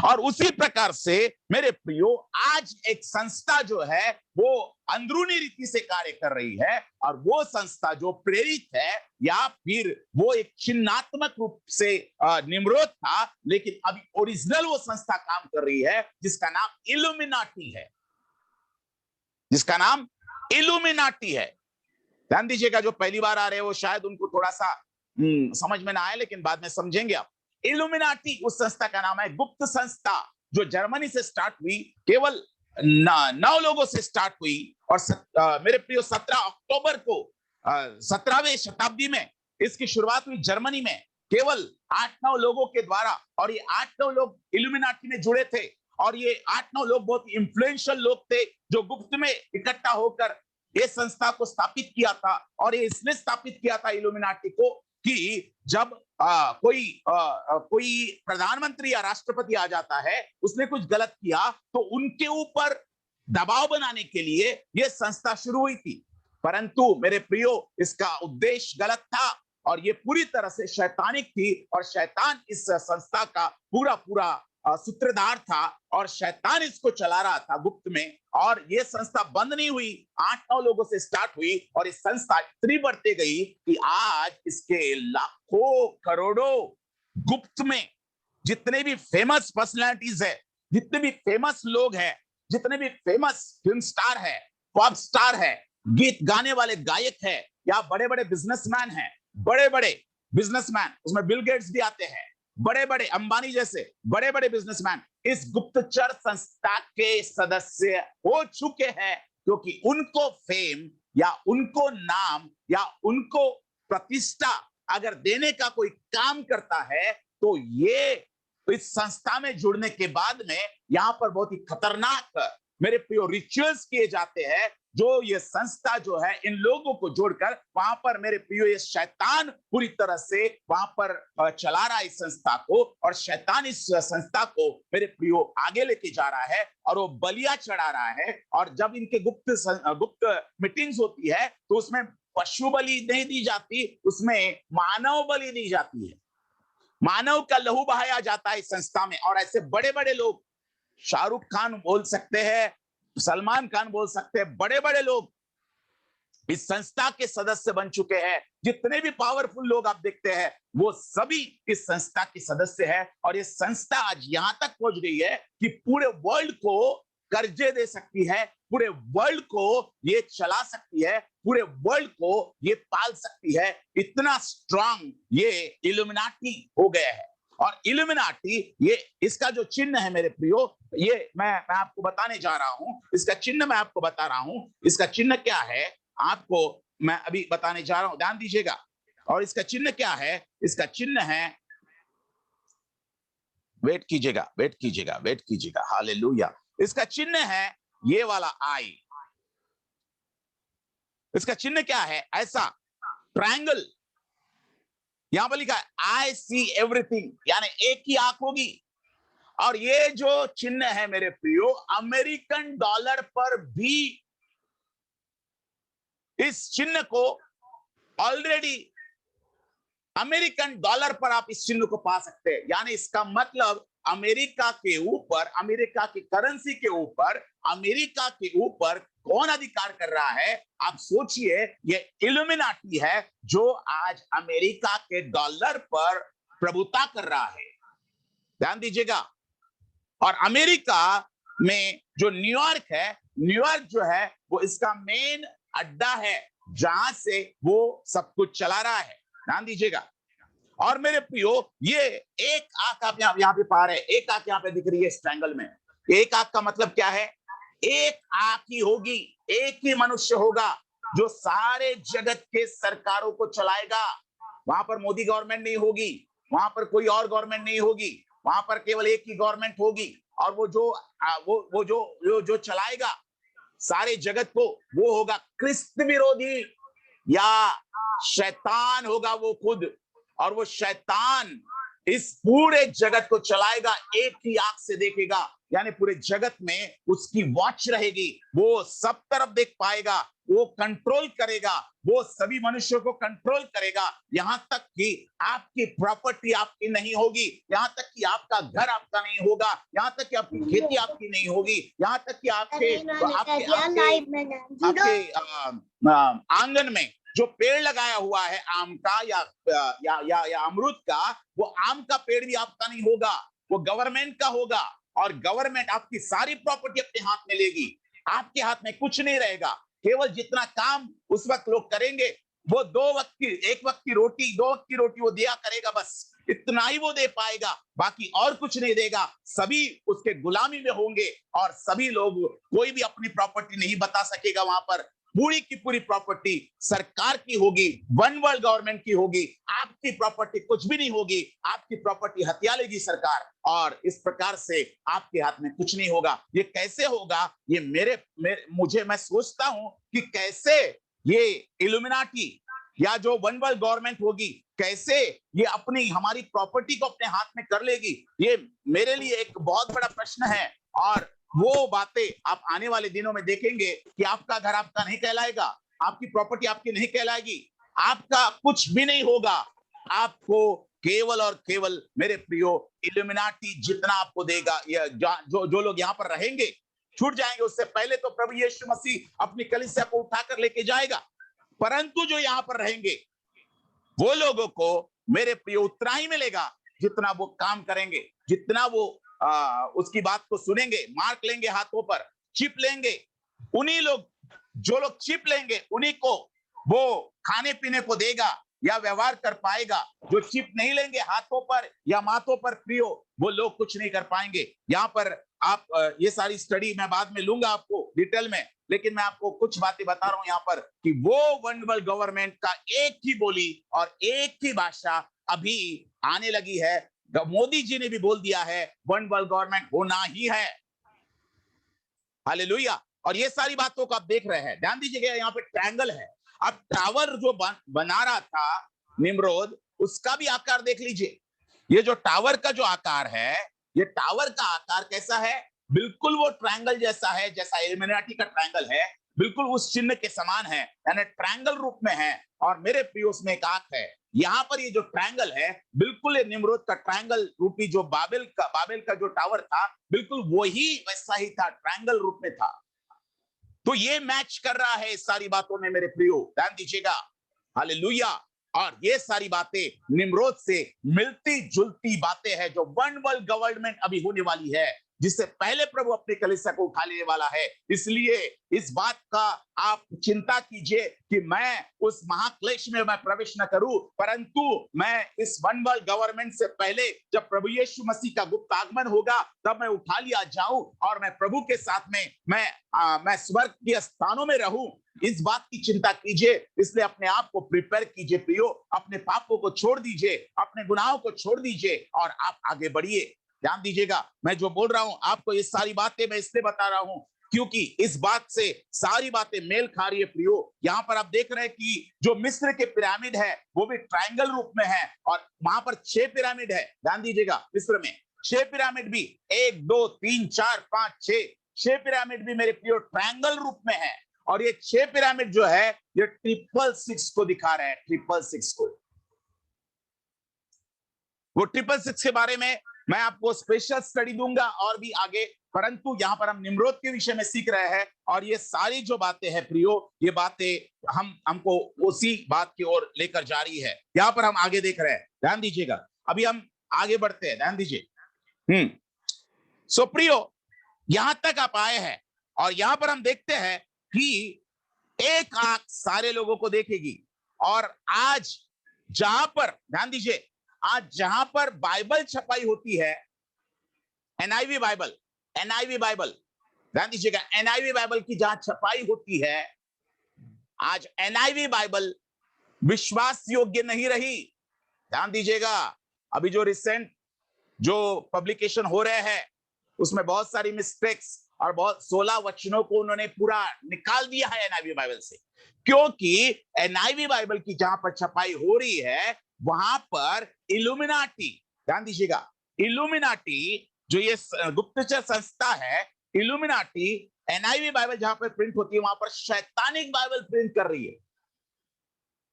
और उसी प्रकार से मेरे प्रियो, आज एक संस्था जो है वो अंदरूनी रीति से कार्य कर रही है, और वो संस्था जो प्रेरित है, या फिर वो एक चिन्हात्मक रूप से निम्रोद था, लेकिन अभी ओरिजिनल वो संस्था काम कर रही है, जिसका नाम इल्यूमिनाटी है, जिसका नाम इल्यूमिनाटी है। ध्यान दीजिएगा, जो पहली बार आ रहे हैं वो शायद उनको थोड़ा सा समझ में ना आए, लेकिन बाद में समझेंगे आप। इल्यूमिनाटी उस संस्था का नाम है, गुप्त संस्था, जो जर्मनी से स्टार्ट हुई, केवल 9 लोगों से स्टार्ट हुई। और मेरे प्रियो, 17 अक्टूबर को 17वीं शताब्दी में इसकी शुरुआत हुई जर्मनी में, केवल 8-9 लोगों के द्वारा। और ये 8-9 लोग इल्यूमिनाटी में जुड़े थे, और ये 8-9 लोग बहुत इंफ्लुएंशियल लोग थे, जो गुप्त में इकट्ठा होकर ये संस्था को स्थापित किया था। और ये इसने स्थापित किया था इल्यूमिनाटी को, कि जब कोई प्रधानमंत्री या राष्ट्रपति आ जाता है, उसने कुछ गलत किया, तो उनके ऊपर दबाव बनाने के लिए यह संस्था शुरू हुई थी। परंतु मेरे प्रियो, इसका उद्देश्य गलत था, और ये पूरी तरह से शैतानिक थी, और शैतान इस संस्था का पूरा सूत्रधार था, और शैतान इसको चला रहा था गुप्त में। और ये संस्था बंद नहीं हुई, 8-9 लोगों से स्टार्ट हुई, और इस संस्था इतनी बढ़ती गई कि आज इसके लाखों करोड़ों गुप्त में जितने भी फेमस पर्सनालिटीज है, जितने भी फेमस लोग हैं, जितने भी फेमस फिल्म स्टार है, पॉप स्टार है, गीत गाने वाले गायक है, या बड़े बड़े बिजनेसमैन हैं, बड़े बड़े बिजनेसमैन, उसमें बिल गेट्स भी आते हैं, बड़े बड़े अंबानी जैसे बड़े बड़े बिजनेसमैन इस गुप्तचर संस्था के सदस्य हो चुके हैं, क्योंकि उनको फेम या उनको नाम या उनको प्रतिष्ठा अगर देने का कोई काम करता है, तो ये इस संस्था में जुड़ने के बाद में यहां पर बहुत ही खतरनाक मेरे प्रियो रिचुअल्स किए जाते हैं, जो ये संस्था जो है इन लोगों को जोड़कर वहां पर मेरे प्रियो ये शैतान पूरी तरह से वहां पर चला रहा है इस संस्था को। और शैतान इस संस्था को मेरे प्रियो आगे लेके जा रहा है, और वो बलियां चढ़ा रहा है। और जब इनके गुप्त मीटिंग्स होती है, तो उसमें पशु बलि नहीं दी जाती, उसमें मानव बलि दी जाती है, मानव का लहू बहाया जाता है इस संस्था में। और ऐसे बड़े बड़े लोग, शाहरुख खान बोल सकते हैं, सलमान खान बोल सकते हैं, बड़े बड़े लोग इस संस्था के सदस्य बन चुके हैं। जितने भी पावरफुल लोग आप देखते हैं, वो सभी इस संस्था के सदस्य हैं। और ये संस्था आज यहां तक पहुंच गई है कि पूरे वर्ल्ड को कर्जे दे सकती है, पूरे वर्ल्ड को ये चला सकती है, पूरे वर्ल्ड को ये पाल सकती है। इतना स्ट्रांग ये इल्यूमिनाटी हो गया है। और इल्यूमिनाटी, ये इसका जो चिन्ह है मेरे प्रियो, ये मैं आपको बताने जा रहा हूं। इसका चिन्ह मैं आपको बता रहा हूं। इसका चिन्ह क्या है आपको मैं अभी बताने जा रहा हूं, ध्यान दीजिएगा। और इसका चिन्ह क्या है? इसका चिन्ह है, वेट कीजिएगा, वेट कीजिएगा, वेट कीजिएगा, हालेलुया। इसका चिन्ह है ये वाला आई। इसका चिन्ह क्या है? ऐसा ट्रायंगल, यहां पर लिखा है आई सी एवरीथिंग, यानी एक ही आंख होगी। और ये जो चिन्ह है मेरे प्रियो, अमेरिकन डॉलर पर भी इस चिन्ह को ऑलरेडी अमेरिकन डॉलर पर आप इस चिन्ह को पा सकते हैं। यानी इसका मतलब अमेरिका के ऊपर, अमेरिका की करेंसी के ऊपर, अमेरिका के ऊपर कौन अधिकार कर रहा है? आप सोचिए, ये इल्यूमिनाटी है जो आज अमेरिका के डॉलर पर प्रभुता कर रहा है। ध्यान दीजिएगा। और अमेरिका में जो न्यूयॉर्क है, न्यूयॉर्क जो है वो इसका मेन अड्डा है जहां से वो सब कुछ चला रहा है। ध्यान दीजिएगा। और मेरे प्रियो, ये एक आंख आप यहां पे पा रहे हैं, एक आंख यहां पे दिख रही है इस ट्रायंगल में। एक आंख का मतलब क्या है? एक आंख ही होगी, एक ही मनुष्य होगा जो सारे जगत के सरकारों को चलाएगा। वहां पर मोदी गवर्नमेंट नहीं होगी, वहां पर कोई और गवर्नमेंट नहीं होगी, वहां पर केवल एक ही गवर्नमेंट होगी। और वो जो चलाएगा सारे जगत को, वो होगा क्रिस्त विरोधी, या शैतान होगा वो खुद। और वो शैतान इस पूरे जगत को चलाएगा, एक ही आंख से देखेगा। यानी पूरे जगत में उसकी वॉच रहेगी, वो सब तरफ देख पाएगा, वो कंट्रोल करेगा, वो सभी मनुष्यों को कंट्रोल करेगा। यहां तक कि आपकी प्रॉपर्टी आपकी नहीं होगी, यहां तक कि आपका घर आपका नहीं होगा, यहां तक कि आपकी खेती आपकी नहीं होगी, यहां तक कि आपके आंगन में जो पेड़ लगाया हुआ है आम का या अमरूद का, वो आम का पेड़ भी आपका नहीं होगा, वो गवर्नमेंट का होगा। और गवर्नमेंट आपकी सारी प्रॉपर्टी अपने हाथ में लेगी, आपके हाथ में कुछ नहीं रहेगा। केवल जितना काम उस वक्त लोग करेंगे, वो एक वक्त की रोटी, 2 वक्त की रोटी वो दिया करेगा, बस इतना ही वो दे पाएगा, बाकी और कुछ नहीं देगा। सभी उसके गुलामी में होंगे और सभी लोग, कोई भी अपनी प्रॉपर्टी नहीं बता सकेगा। वहां पर पूरी की पूरी प्रॉपर्टी सरकार की होगी, वन वर्ल्ड गवर्नमेंट की होगी। आपकी प्रॉपर्टी कुछ भी नहीं होगी, आपकी प्रॉपर्टी हथिया लेगी सरकार, और इस प्रकार से आपके हाथ में कुछ नहीं होगा। ये कैसे होगा? ये मैं सोचता हूं कि कैसे ये इल्यूमिनाटी या जो वन वर्ल्ड गवर्नमेंट होगी, कैसे ये हमारी प्रॉपर्टी को अपने हाथ में कर लेगी, ये मेरे लिए एक बहुत बड़ा प्रश्न है। और वो बातें आप आने वाले दिनों में देखेंगे कि आपका घर आपका नहीं कहलाएगा, आपकी प्रॉपर्टी आपकी नहीं कहलाएगी, आपका कुछ भी नहीं होगा। आपको केवल और केवल मेरे प्रियो इल्यूमिनाटी जितना आपको देगा, या जो लोग यहाँ पर रहेंगे छूट जाएंगे, उससे पहले तो प्रभु यीशु मसीह अपनी कलीसिया को उठाकर लेके जाएगा। परंतु जो यहाँ पर रहेंगे वो लोगों को मेरे प्रियो उतना ही मिलेगा जितना वो काम करेंगे, जितना वो उसकी बात को सुनेंगे, मार्क लेंगे, हाथों पर चिप लेंगे। उन्हीं लोग, जो लोग चिप लेंगे, उन्हीं को वो खाने पीने को देगा या व्यवहार कर पाएगा। जो चिप नहीं लेंगे हाथों पर या माथों पर प्रियो, वो लोग कुछ नहीं कर पाएंगे। यहाँ पर आप ये सारी स्टडी मैं बाद में लूंगा आपको डिटेल में, लेकिन मैं आपको कुछ बातें बता रहा हूं यहाँ पर कि वो वन वर्ल्ड गवर्नमेंट का एक ही बोली और एक ही भाषा अभी आने लगी है। मोदी जी ने भी बोल दिया है वन वर्ल्ड गवर्नमेंट होना ही है। हालेलुया। और ये सारी बातों को आप देख रहे हैं। ध्यान दीजिएगा, यहाँ पे ट्रायंगल है। अब टावर जो बना रहा था निम्रोद, उसका भी आकार देख लीजिए। ये जो टावर का जो आकार है, ये टावर का आकार कैसा है? बिल्कुल वो ट्रायंगल जैसा है, जैसा इल्यूमिनाटी का ट्रायंगल है, बिल्कुल उस चिन्ह के समान है, यानी ट्रायंगल रूप में है। और मेरे प्रियो उसमें एक आंख है। यहाँ पर ये जो ट्रायंगल है, बिल्कुल ये निम्रोद का ट्रायंगल रूपी जो बाबेल का जो टावर था, बिल्कुल वही वैसा ही था, ट्रायंगल रूप में था। तो ये मैच कर रहा है इस सारी बातों में मेरे प्रियो, ध्यान दीजिएगा। हालेलुया। और ये सारी बातें निम्रोद से मिलती जुलती बातें हैं जो वन वर्ल्ड गवर्नमेंट अभी होने वाली है। जिससे पहले प्रभु अपनी कलीसिया को उठा लेने वाला है। इसलिए इस बात का आप चिंता कीजिए कि मैं उस महाक्लेश में मैं प्रवेश न करूं, परंतु मैं इस वन वर्ल्ड गवर्नमेंट से पहले जब प्रभु यीशु मसीह का गुप्त आगमन होगा तब मैं उठा लिया जाऊं और मैं प्रभु के साथ में मैं स्वर्ग के स्थानों में रहूं। इस बात की चिंता कीजिए, इसलिए अपने आप को प्रिपेयर कीजिए प्रियो, अपने पापों को छोड़ दीजिए, अपने गुनाहों को छोड़ दीजिए और आप आगे बढ़िए। ध्यान दीजिएगा, मैं जो बोल रहा हूं आपको ये सारी बातें मैं इसलिए बता रहा हूं क्योंकि इस बात से सारी बातें मेल खा रही है प्रियो। यहां पर आप देख रहे हैं कि जो मिस्र के पिरामिड है वो भी ट्रायंगल रूप में है और वहां पर 6 पिरामिड है। ध्यान दीजिएगा, मिस्र में 6 पिरामिड भी, 1 2 3 4 5 6 पिरामिड भी मेरे प्रियो ट्रायंगल रूप में है और ये 6 पिरामिड जो है ये 666 को दिखा रहे हैं, 666 को। वो 666 के बारे में मैं आपको स्पेशल स्टडी दूंगा और भी आगे, परंतु यहां पर हम निम्रोद के विषय में सीख रहे हैं और ये सारी जो बातें हैं प्रियो, ये बातें हमको उसी बात की ओर लेकर जा रही है। यहां पर हम आगे देख रहे हैं, ध्यान दीजिएगा, अभी हम आगे बढ़ते हैं, ध्यान दीजिए। सो प्रियो, यहां तक आप आए हैं और यहां पर हम देखते हैं कि एक आंख सारे लोगों को देखेगी और आज जहां पर, ध्यान दीजिए, आज जहां पर बाइबल छपाई होती है, एनआईवी बाइबल, ध्यान दीजिएगा, एनआईवी बाइबल की जहां छपाई होती है, आज एनआईवी बाइबल विश्वास योग्य नहीं रही। ध्यान दीजिएगा, अभी जो रिसेंट जो पब्लिकेशन हो रहे हैं उसमें बहुत सारी मिस्टेक्स और बहुत 16 वचनों को उन्होंने पूरा निकाल दिया है एनआईवी बाइबल से, क्योंकि एनआईवी बाइबल की जहां पर छपाई हो रही है वहां पर इल्यूमिनाटी, ध्यान दीजिएगा, इल्यूमिनाटी जो ये गुप्तचर संस्था है, इल्यूमिनाटी एनआईवी बाइबल जहां पर प्रिंट होती है वहां पर शैतानिक बाइबल प्रिंट कर रही है।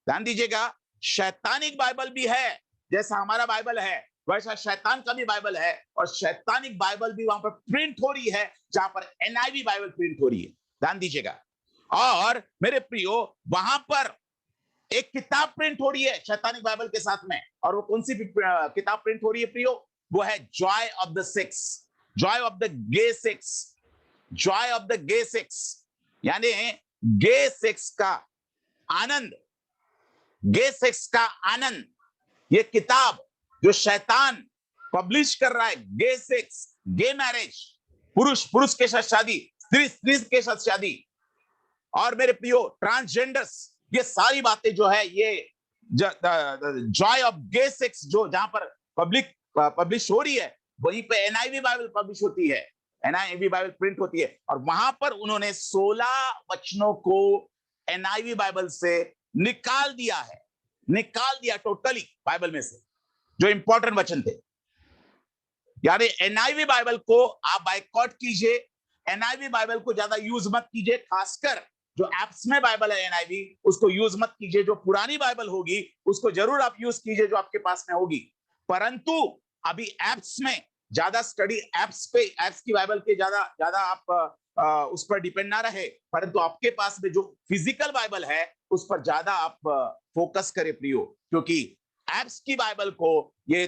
ध्यान दीजिएगा, शैतानिक बाइबल भी है, जैसा हमारा बाइबल है वैसा शैतान का भी बाइबल है और शैतानिक बाइबल भी वहां पर प्रिंट हो रही है जहां पर एनआईवी बाइबल प्रिंट हो रही है। ध्यान दीजिएगा, और मेरे प्रियो वहां पर एक किताब प्रिंट हो रही है शैतानिक बाइबल के साथ में, और वो कौन सी किताब प्रिंट हो रही है प्रियो? वो है joy of the six, joy of the gay six, joy of the gay six, यानी गे सेक्स का आनंद, गे सेक्स का आनंद। ये किताब जो शैतान पब्लिश कर रहा है, गे सेक्स, गे मैरिज, पुरुष पुरुष के साथ शादी, स्त्री स्त्री के साथ शादी, और मेरे प्रियो ट्रांसजेंडर्स, ये सारी बातें जो है ये जॉय ऑफ गे सेक्स जो जहां पर पब्लिश हो रही है वहीं पे एनआईवी बाइबल पब्लिश होती है, एनआईवी बाइबल प्रिंट होती है, और वहां पर उन्होंने 16 वचनों को एनआईवी बाइबल से निकाल दिया है, निकाल दिया टोटली बाइबल में से जो इंपॉर्टेंट वचन थे। यानी एनआईवी बाइबल को आप बायकॉट कीजिए, एनआईवी बाइबल को ज्यादा यूज मत कीजिए, खासकर जो एप्स में बाइबल है एनआईवी उसको यूज मत कीजिए, जो पुरानी बाइबल होगी उसको जरूर आप यूज कीजिए जो आपके पास में होगी, परंतु अभी एप्स में ज्यादा स्टडी, एप्स की बाइबल के ज्यादा आप उस पर डिपेंड ना रहे, परंतु आपके पास में जो फिजिकल बाइबल है उस पर ज्यादा आप फोकस करें प्रियो, क्योंकि एप्स की बाइबल को ये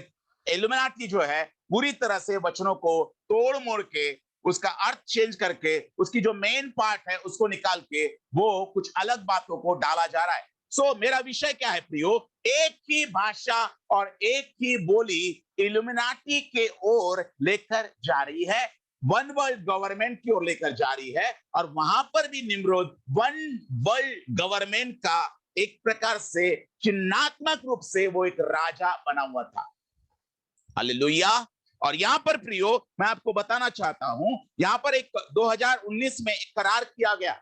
इल्यूमिनाटी जो है पूरी तरह से वचनों को तोड़ मोड़ के उसका अर्थ चेंज करके उसकी जो मेन पार्ट है उसको निकाल के वो कुछ अलग बातों को डाला जा रहा है। सो मेरा विषय क्या है प्रियो? एक ही भाषा और एक ही बोली इल्यूमिनाटी के ओर लेकर जा रही है, वन वर्ल्ड गवर्नमेंट की ओर लेकर जा रही है, और वहां पर भी निम्रोद वन वर्ल्ड गवर्नमेंट का एक प्रकार से चिन्हात्मक रूप से वो एक राजा बना हुआ था। हालेलुया। और यहां पर प्रियो मैं आपको बताना चाहता हूं, यहां पर एक 2019 में एक करार किया गया,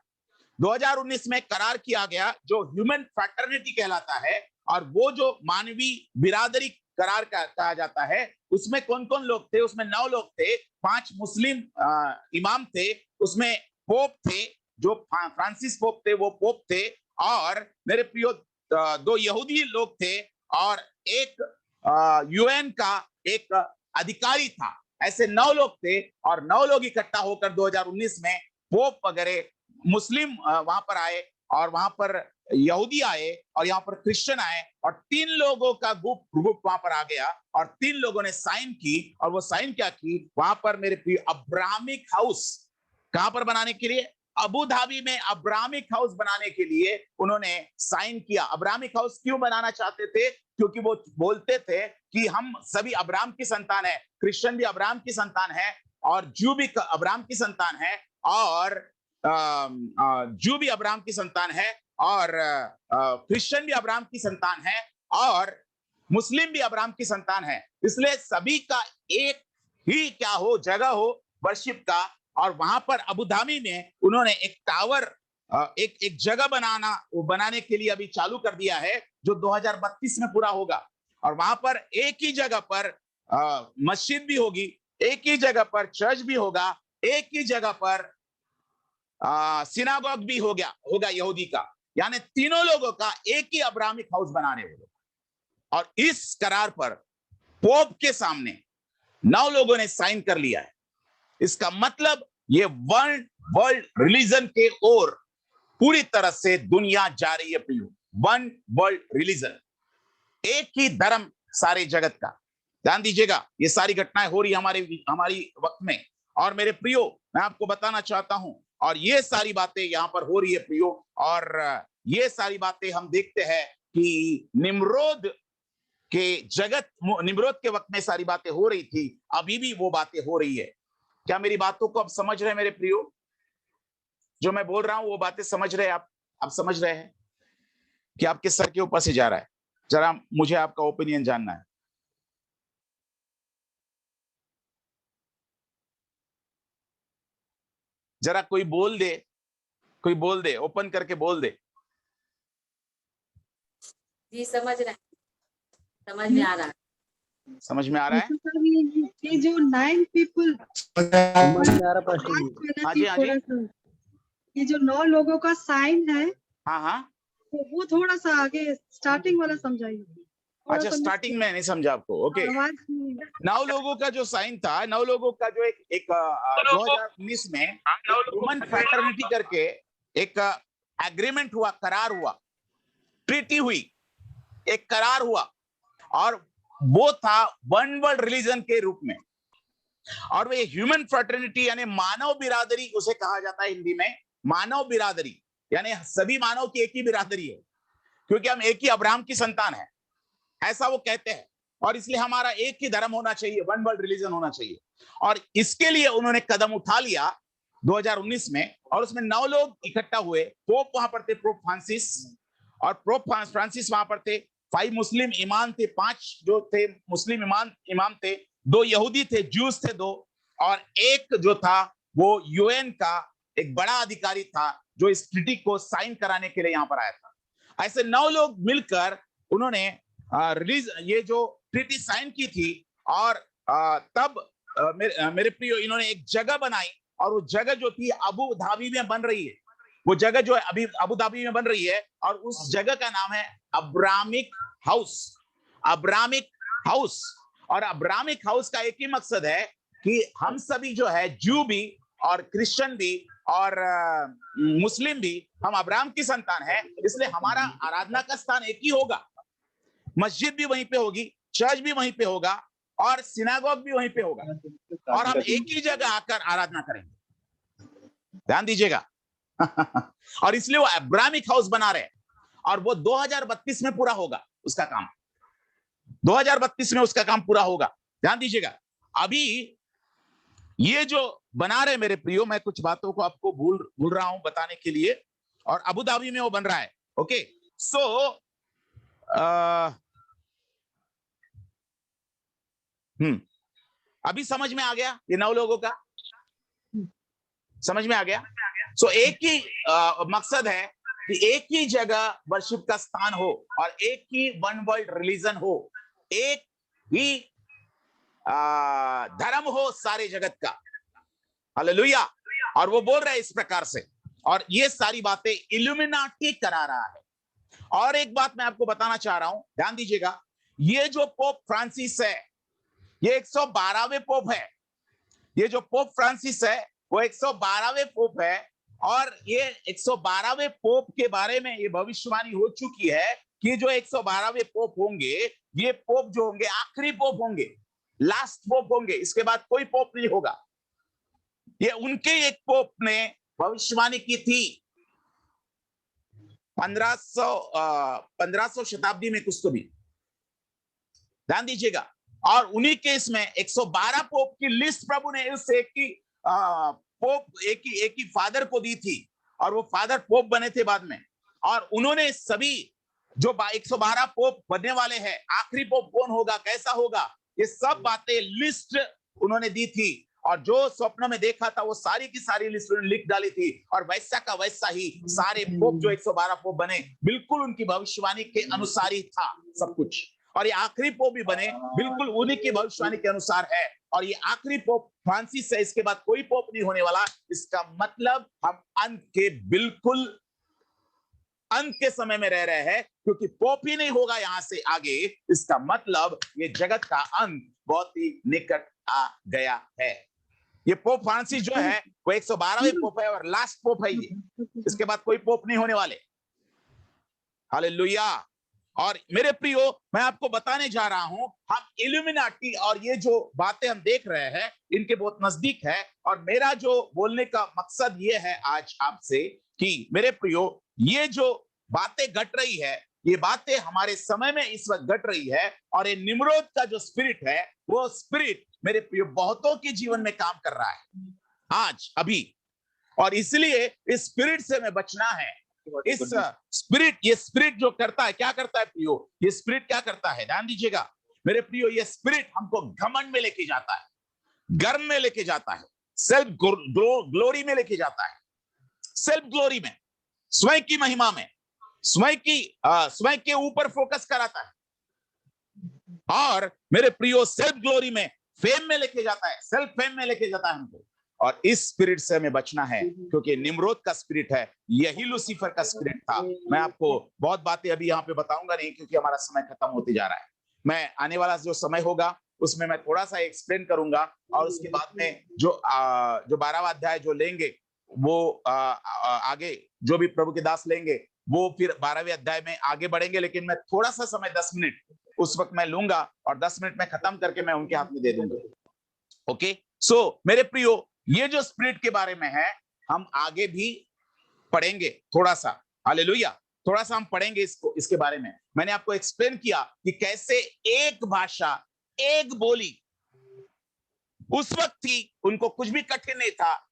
2019 में करार किया गया जो ह्यूमन फ्रैटर्निटी कहलाता है, और वो जो मानवीय बिरादरी करार कहा जाता है, उसमें कौन कौन लोग थे? उसमें 9 लोग थे, 5 मुस्लिम इमाम थे, उसमें पोप थे, जो फ्रांसिस पोप थे वो पोप थे, और मेरे प्रियो 2 यहूदी लोग थे, और एक यूएन का एक अधिकारी था। ऐसे 9 लोग थे, और 9 लोग इकट्ठा होकर 2019 में पोप वगैरह मुस्लिम वहां पर आए और वहां पर यहूदी आए और यहाँ पर क्रिश्चियन आए और 3 लोगों का ग्रुप वहां पर आ गया और 3 लोगों ने साइन की। और वो साइन क्या की? वहां पर मेरे प्रिय अब्राहमिक हाउस कहां पर बनाने के लिए? अबू धाबी में अब्राहमिक हाउस बनाने के लिए उन्होंने साइन किया। अब्राहमिक हाउस क्यों बनाना चाहते थे? क्योंकि वो बोलते थे कि हम सभी अब्राहम की संतान है, क्रिश्चियन भी अब्राहम की संतान है और जू भी अब्राहम की संतान है और जू भी अब्राहम की संतान है और क्रिश्चियन भी अब्राहम की संतान है और मुस्लिम भी अब्राहम की संतान है। इसलिए सभी का एक ही क्या हो, जगह हो वर्शिप का। और वहां पर अबू धाबी में उन्होंने एक टावर, एक जगह बनाने के लिए अभी चालू कर दिया है जो 2032 में पूरा होगा। और वहां पर एक ही जगह पर मस्जिद भी होगी, एक ही जगह पर चर्च भी होगा, एक ही जगह पर सिनागोग भी होगा यहूदी का। यानी तीनों लोगों का एक ही अब्राहमिक हाउस बनाने वाले। और इस करार पर पोप के सामने 9 लोगों ने साइन कर लिया है। इसका मतलब ये वर्ल्ड रिलीजन के ओर पूरी तरह से दुनिया जा रही है प्रियो। वन वर्ल्ड रिलीजन, एक ही धर्म सारे जगत का। ध्यान दीजिएगा, ये सारी घटनाएं हो रही हमारी वक्त में। और मेरे प्रियो, मैं आपको बताना चाहता हूं, और ये सारी बातें यहां पर हो रही है प्रियो। और ये सारी बातें हम देखते हैं कि निम्रोद के वक्त में सारी बातें हो रही थी, अभी भी वो बातें हो रही है। क्या मेरी बातों को आप समझ रहे हैं मेरे प्रियो? जो मैं बोल रहा हूं वो बातें समझ रहे हैं आप समझ रहे हैं कि आपके सर के ऊपर से जा रहा है? जरा मुझे आपका ओपिनियन जानना है। जरा कोई बोल दे, ओपन करके बोल दे। जी समझ रहे हैं, समझ में आ रहा है। समझ में आ रहा है? ये जो 9 पीपल, हाँ जी, हाँ जी, ये जो 9 लोगों का साइन है, हाँ हाँ, तो वो थोड़ा सा आगे स्टार्टिंग वाला समझाइए। अच्छा, स्टार्टिंग में नहीं समझा आपको? ओके, 9 लोगों का जो साइन था, 9 लोगों का जो एक 2019 में ह्यूमन फ्रैटर्निटी करके एक एग्रीमेंट हुआ, करार हुआ, ट्रीटी हुई, एक करार हुआ, और वो था वन वर्ल्ड रिलीजन के रूप में। और वो ह्यूमन फ्रैटर्निटी यानी मानव बिरादरी उसे कहा जाता है हिंदी में। मानव बिरादरी यानी सभी मानव की एक ही बिरादरी है, क्योंकि हम एक ही अब्राहम की संतान है, ऐसा वो कहते हैं। और इसलिए हमारा एक ही धर्म होना चाहिए, वन वर्ल्ड रिलीजन होना चाहिए। और इसके लिए उन्होंने कदम उठा लिया 2019 में, और उसमें 9 लोग इकट्ठा हुए। पोप वहां पर थे, पोप फ्रांसिस, और पोप फ्रांसिस वहां पर थे। 5 मुस्लिम इमाम थे, 5 जो थे मुस्लिम इमाम थे, 2 यहूदी थे, जूस थे 2, और एक जो था वो यूएन का एक बड़ा अधिकारी था जो इस ट्रीटी को साइन कराने के लिए यहां पर आया था। ऐसे 9 लोग मिलकर उन्होंने ये जो ट्रीटी साइन की थी। और तब मेरे प्रियो, इन्होंने एक जगह बनाई, और वो जगह जो थी अबू धाबी में बन रही है। वो जगह जो है अभी अबू धाबी में बन रही है, और उस जगह का नाम है अब्राहमिक हाउस। Abrahamic house. और अब्राहमिक हाउस का एक ही मकसद है कि हम सभी जो है, जू भी और क्रिश्चियन भी और मुस्लिम भी, हम अब्राहम की संतान है। इसलिए हमारा आराधना का स्थान एक ही होगा, मस्जिद भी वहीं पे होगी, चर्च भी वहीं पे होगा, और सिनागोग भी वहीं पे होगा, और हम एक ही जगह आकर आराधना करेंगे। ध्यान दीजिएगा। और इसलिए वो अब्राहमिक हाउस बना रहे हैं, और वो 2032 में पूरा होगा उसका काम। 2032 में उसका काम पूरा होगा। ध्यान दीजिएगा। अभी ये जो बना रहे मेरे प्रियो, मैं कुछ बातों को आपको भूल रहा हूं बताने के लिए, और अबू धाबी में वो बन रहा है। ओके, सो अभी समझ में आ गया ये 9 लोगों का? समझ में आ गया? सो एक ही मकसद है कि एक ही जगह वर्शिप का स्थान हो, और एक ही वन वर्ल्ड रिलीजन हो, एक ही धर्म हो सारे जगत का। हालेलुया। और वो बोल रहा है इस प्रकार से, और ये सारी बातें इल्यूमिनाटी करा रहा है। और एक बात मैं आपको बताना चाह रहा हूं, ध्यान दीजिएगा। ये जो पोप फ्रांसिस है, ये 112वें पोप है। ये जो पोप फ्रांसिस है वो 112वें पोप है, और ये 112वें पोप के बारे में ये भविष्यवाणी हो चुकी है कि जो 112वें पोप होंगे, ये पोप जो होंगे आखिरी पोप होंगे, लास्ट पोप होंगे, इसके बाद कोई पोप नहीं होगा। ये उनके एक पोप ने भविष्यवाणी की थी 1500 शताब्दी में कुछ तो भी, ध्यान दीजिएगा। और उन्हीं के इसमें 112 पोप की लिस्ट प्रभु ने इस एक की पोप एक ही फादर को दी थी, और वो फादर पोप बने थे बाद में। और उन्होंने सभी जो 112 पोप बनने वाले हैं, आखिरी पोप कौन होगा, कैसा होगा, ये सब बातें लिस्ट उन्होंने दी थी। और जो स्वप्न में देखा था वो सारी की सारी लिस्ट उन्होंने लिख डाली थी, और वैसा का वैसा ही सारे पोप जो 112 पोप बने, बिल्कुल उनकी भविष्यवाणी के अनुसार ही था सब कुछ। और ये आखिरी पोप भी बने बिल्कुल उन्हीं की भविष्यवाणी के अनुसार है। और ये आखिरी पोप फ्रांसिस है, इसके बाद कोई पोप नहीं होने वाला। इसका मतलब हम अंत के बिल्कुल अंत के समय में रह रहे हैं, क्योंकि पोप ही नहीं होगा यहां से आगे। इसका मतलब ये जगत का अंत बहुत ही निकट आ गया है। ये पोप फ्रांसिस जो है वो 112वें पोप है और लास्ट पोप है ये। इसके बाद कोई पोप नहीं होने वाले। हालेलुया। और मेरे प्रियो, मैं आपको बताने जा रहा हूं, हम इल्यूमिनाटी और ये जो बातें हम देख रहे हैं इनके बहुत नजदीक है। और मेरा जो बोलने का मकसद ये है आज आपसे कि मेरे प्रियो, ये जो बातें घट रही है, ये बातें हमारे समय में इस वक्त घट रही है। और ये निम्रोद का जो स्पिरिट है, वो स्पिरिट मेरे प्रियो बहुतों के जीवन में काम कर रहा है आज अभी। और इसलिए इस स्पिरिट से हमें बचना है। इस स्पिरिट, ये स्पिरिट जो करता है, क्या करता है प्रियो, ये स्पिरिट क्या करता है, ध्यान दीजिएगा मेरे प्रियो। ये स्पिरिट हमको घमंड में लेके जाता है, गर्व में लेके जाता है, सेल्फ ग्लोरी में लेके जाता है, सेल्फ ग्लोरी में, स्वयं की महिमा में, स्वयं के ऊपर फोकस कराता है। और मेरे प्रियो सेल्फ ग्लोरी में, फेम में लेके जाता है, सेल्फ फेम में लेके जाता है हमको। और इस स्पिरिट से हमें बचना है, क्योंकि निम्रोद का स्पिरिट है, यही लूसीफर का स्पिरिट था। मैं आपको बहुत बातें अभी यहाँ पे बताऊंगा नहीं, क्योंकि हमारा समय खत्म होते जा रहा है। मैं आने वाला जो समय होगा उसमें मैं थोड़ा सा एक्सप्लेन करूंगा, और उसके बाद में जो 12वां अध्याय जो लेंगे वो आगे जो भी प्रभु के दास लेंगे वो फिर 12वें अध्याय में आगे बढ़ेंगे। लेकिन मैं थोड़ा सा समय 10 मिनट उस वक्त मैं लूंगा, और 10 मिनट में खत्म करके मैं उनके हाथ में दे दूंगा। ओके, सो मेरे प्रियो, ये जो स्पिरिट के बारे में है हम आगे भी पढ़ेंगे थोड़ा सा। हालेलुया। थोड़ा सा हम पढ़ेंगे इसके बारे में। मैंने आपको एक्सप्लेन किया कि कैसे एक भाषा, एक बोली उस वक्त थी, उनको कुछ भी कठिन नहीं था।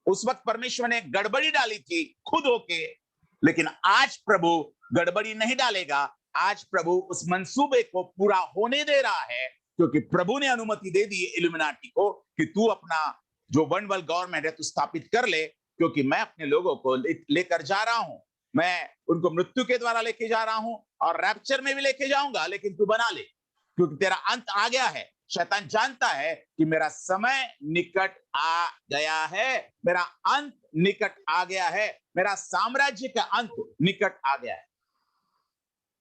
उस वक्त परमेश्वर ने गड़बड़ी डाली थी खुद होके, लेकिन आज प्रभु गड़बड़ी नहीं डालेगा। आज प्रभु उस मंसूबे को पूरा होने दे रहा है, क्योंकि प्रभु ने अनुमति दे दी इल्यूमिनाटी को कि तू अपना जो वन वर्ल्ड गवर्नमेंट है तू स्थापित कर ले, क्योंकि मैं अपने लोगों को लेकर जा रहा हूं। मैं उनको मृत्यु के द्वारा लेके जा रहा हूं, और रैप्चर में भी लेके जाऊंगा, लेकिन तू बना ले, क्योंकि तेरा अंत आ गया है। शैतान जानता है कि मेरा समय निकट आ गया है, मेरा अंत निकट आ गया है, मेरा साम्राज्य का अंत निकट आ गया है।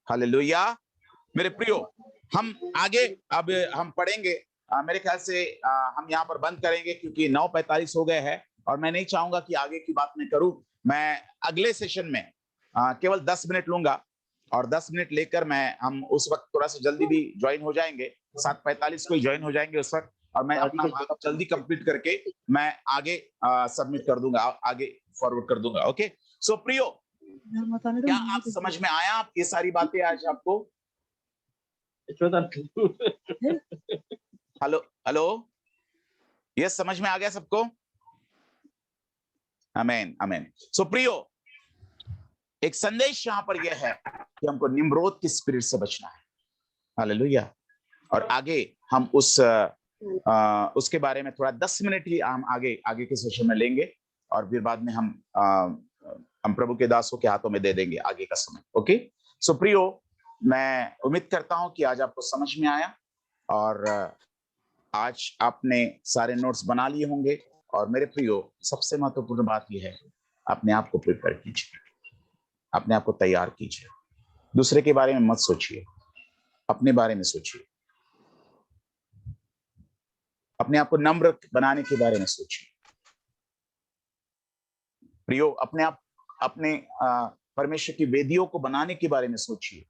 हालेलुया। मेरे प्रियो, हम आगे अब हम पढ़ेंगे। मेरे ख्याल से हम यहाँ पर बंद करेंगे, क्योंकि 9:45 हो गए हैं, और मैं नहीं चाहूंगा कि आगे की बात मैं करूं। मैं अगले सेशन में केवल 10 मिनट लूंगा, और 10 मिनट लेकर हम उस वक्त थोड़ा सा जल्दी भी ज्वाइन हो जाएंगे, 7:45 को ही ज्वाइन हो जाएंगे उस वक्त। और मैं अपना भाग जल्दी कंप्लीट करके मैं आगे सबमिट कर दूंगा, आगे फॉरवर्ड कर दूंगा। ओके, सो प्रियो, क्या आप समझ में आया आप ये सारी बातें आज आपको? हेलो, ये समझ में आ गया सबको? आमीन, आमीन। सो प्रियो, एक संदेश यहां पर यह है कि हमको निम्रोद की स्पिरिट से बचना है। हालेलुया। और आगे हम उसके बारे में थोड़ा 10 मिनट ही हम आगे के सेशन में लेंगे, और फिर बाद में हम प्रभु के दासों के हाथों में दे देंगे आगे का समय। ओके, सो प्रियो, मैं उम्मीद करता हूं कि आज आपको समझ में आया, और आज आपने सारे नोट्स बना लिए होंगे। और मेरे प्रियो, सबसे महत्वपूर्ण बात यह है, अपने आप को प्रिपेयर कीजिए, अपने आप को तैयार कीजिए। दूसरे के बारे में मत सोचिए, अपने बारे में सोचिए। अपने आप को नम्र बनाने के बारे में सोचिए। प्रियो, अपने आप अपने परमेश्वर की वेदियों को बनाने के बारे में सोचिए,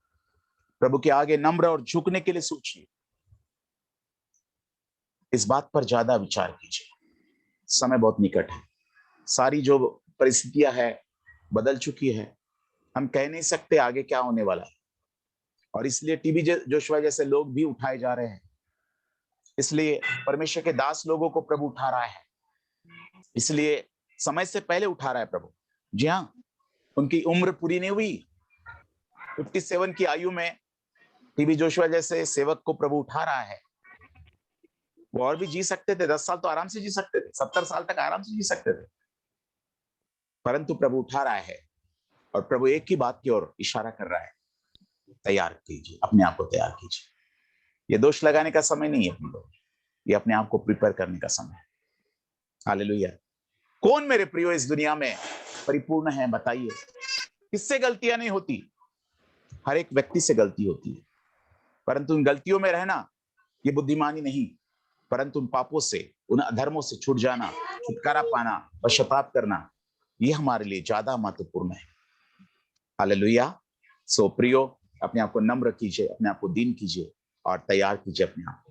प्रभु के आगे नम्र और झुकने के लिए सोचिए। इस बात पर ज्यादा विचार कीजिए। समय बहुत निकट है, सारी जो परिस्थितियां है बदल चुकी है, हम कह नहीं सकते आगे क्या होने वाला है, और इसलिए टीबी जोशुआ जैसे लोग भी उठाए जा रहे हैं। इसलिए परमेश्वर के दास लोगों को प्रभु उठा रहा है, इसलिए समय से पहले उठा रहा है प्रभु। जी हाँ, उनकी उम्र पूरी नहीं हुई, 57 की आयु में टीबी जोशुआ जैसे सेवक को प्रभु उठा रहा है। वो और भी जी सकते थे, 10 साल तो आराम से जी सकते थे, 70 साल तक आराम से जी सकते थे, परंतु प्रभु उठा रहा है। और प्रभु एक ही बात की ओर इशारा कर रहा है, तैयार कीजिए, अपने आप को तैयार कीजिए। ये दोष लगाने का समय नहीं है अपने लोग, ये अपने आप को प्रिपेयर करने का समय है। हालेलुया। कौन मेरे प्रियो इस दुनिया में परिपूर्ण है, बताइए। किससे गलतियां नहीं होती? हर एक व्यक्ति से गलती होती है, परंतु उन गलतियों में रहना ये बुद्धिमानी नहीं, परंतु उन पापों से, उन अधर्मों से छूट जाना, छुटकारा पाना, पश्चाताप करना, ये हमारे लिए ज्यादा महत्वपूर्ण है। हालेलुया। सो प्रियो, अपने आप को नम्र कीजिए, अपने आप को दीन कीजिए और तैयार कीजिए अपने आप को।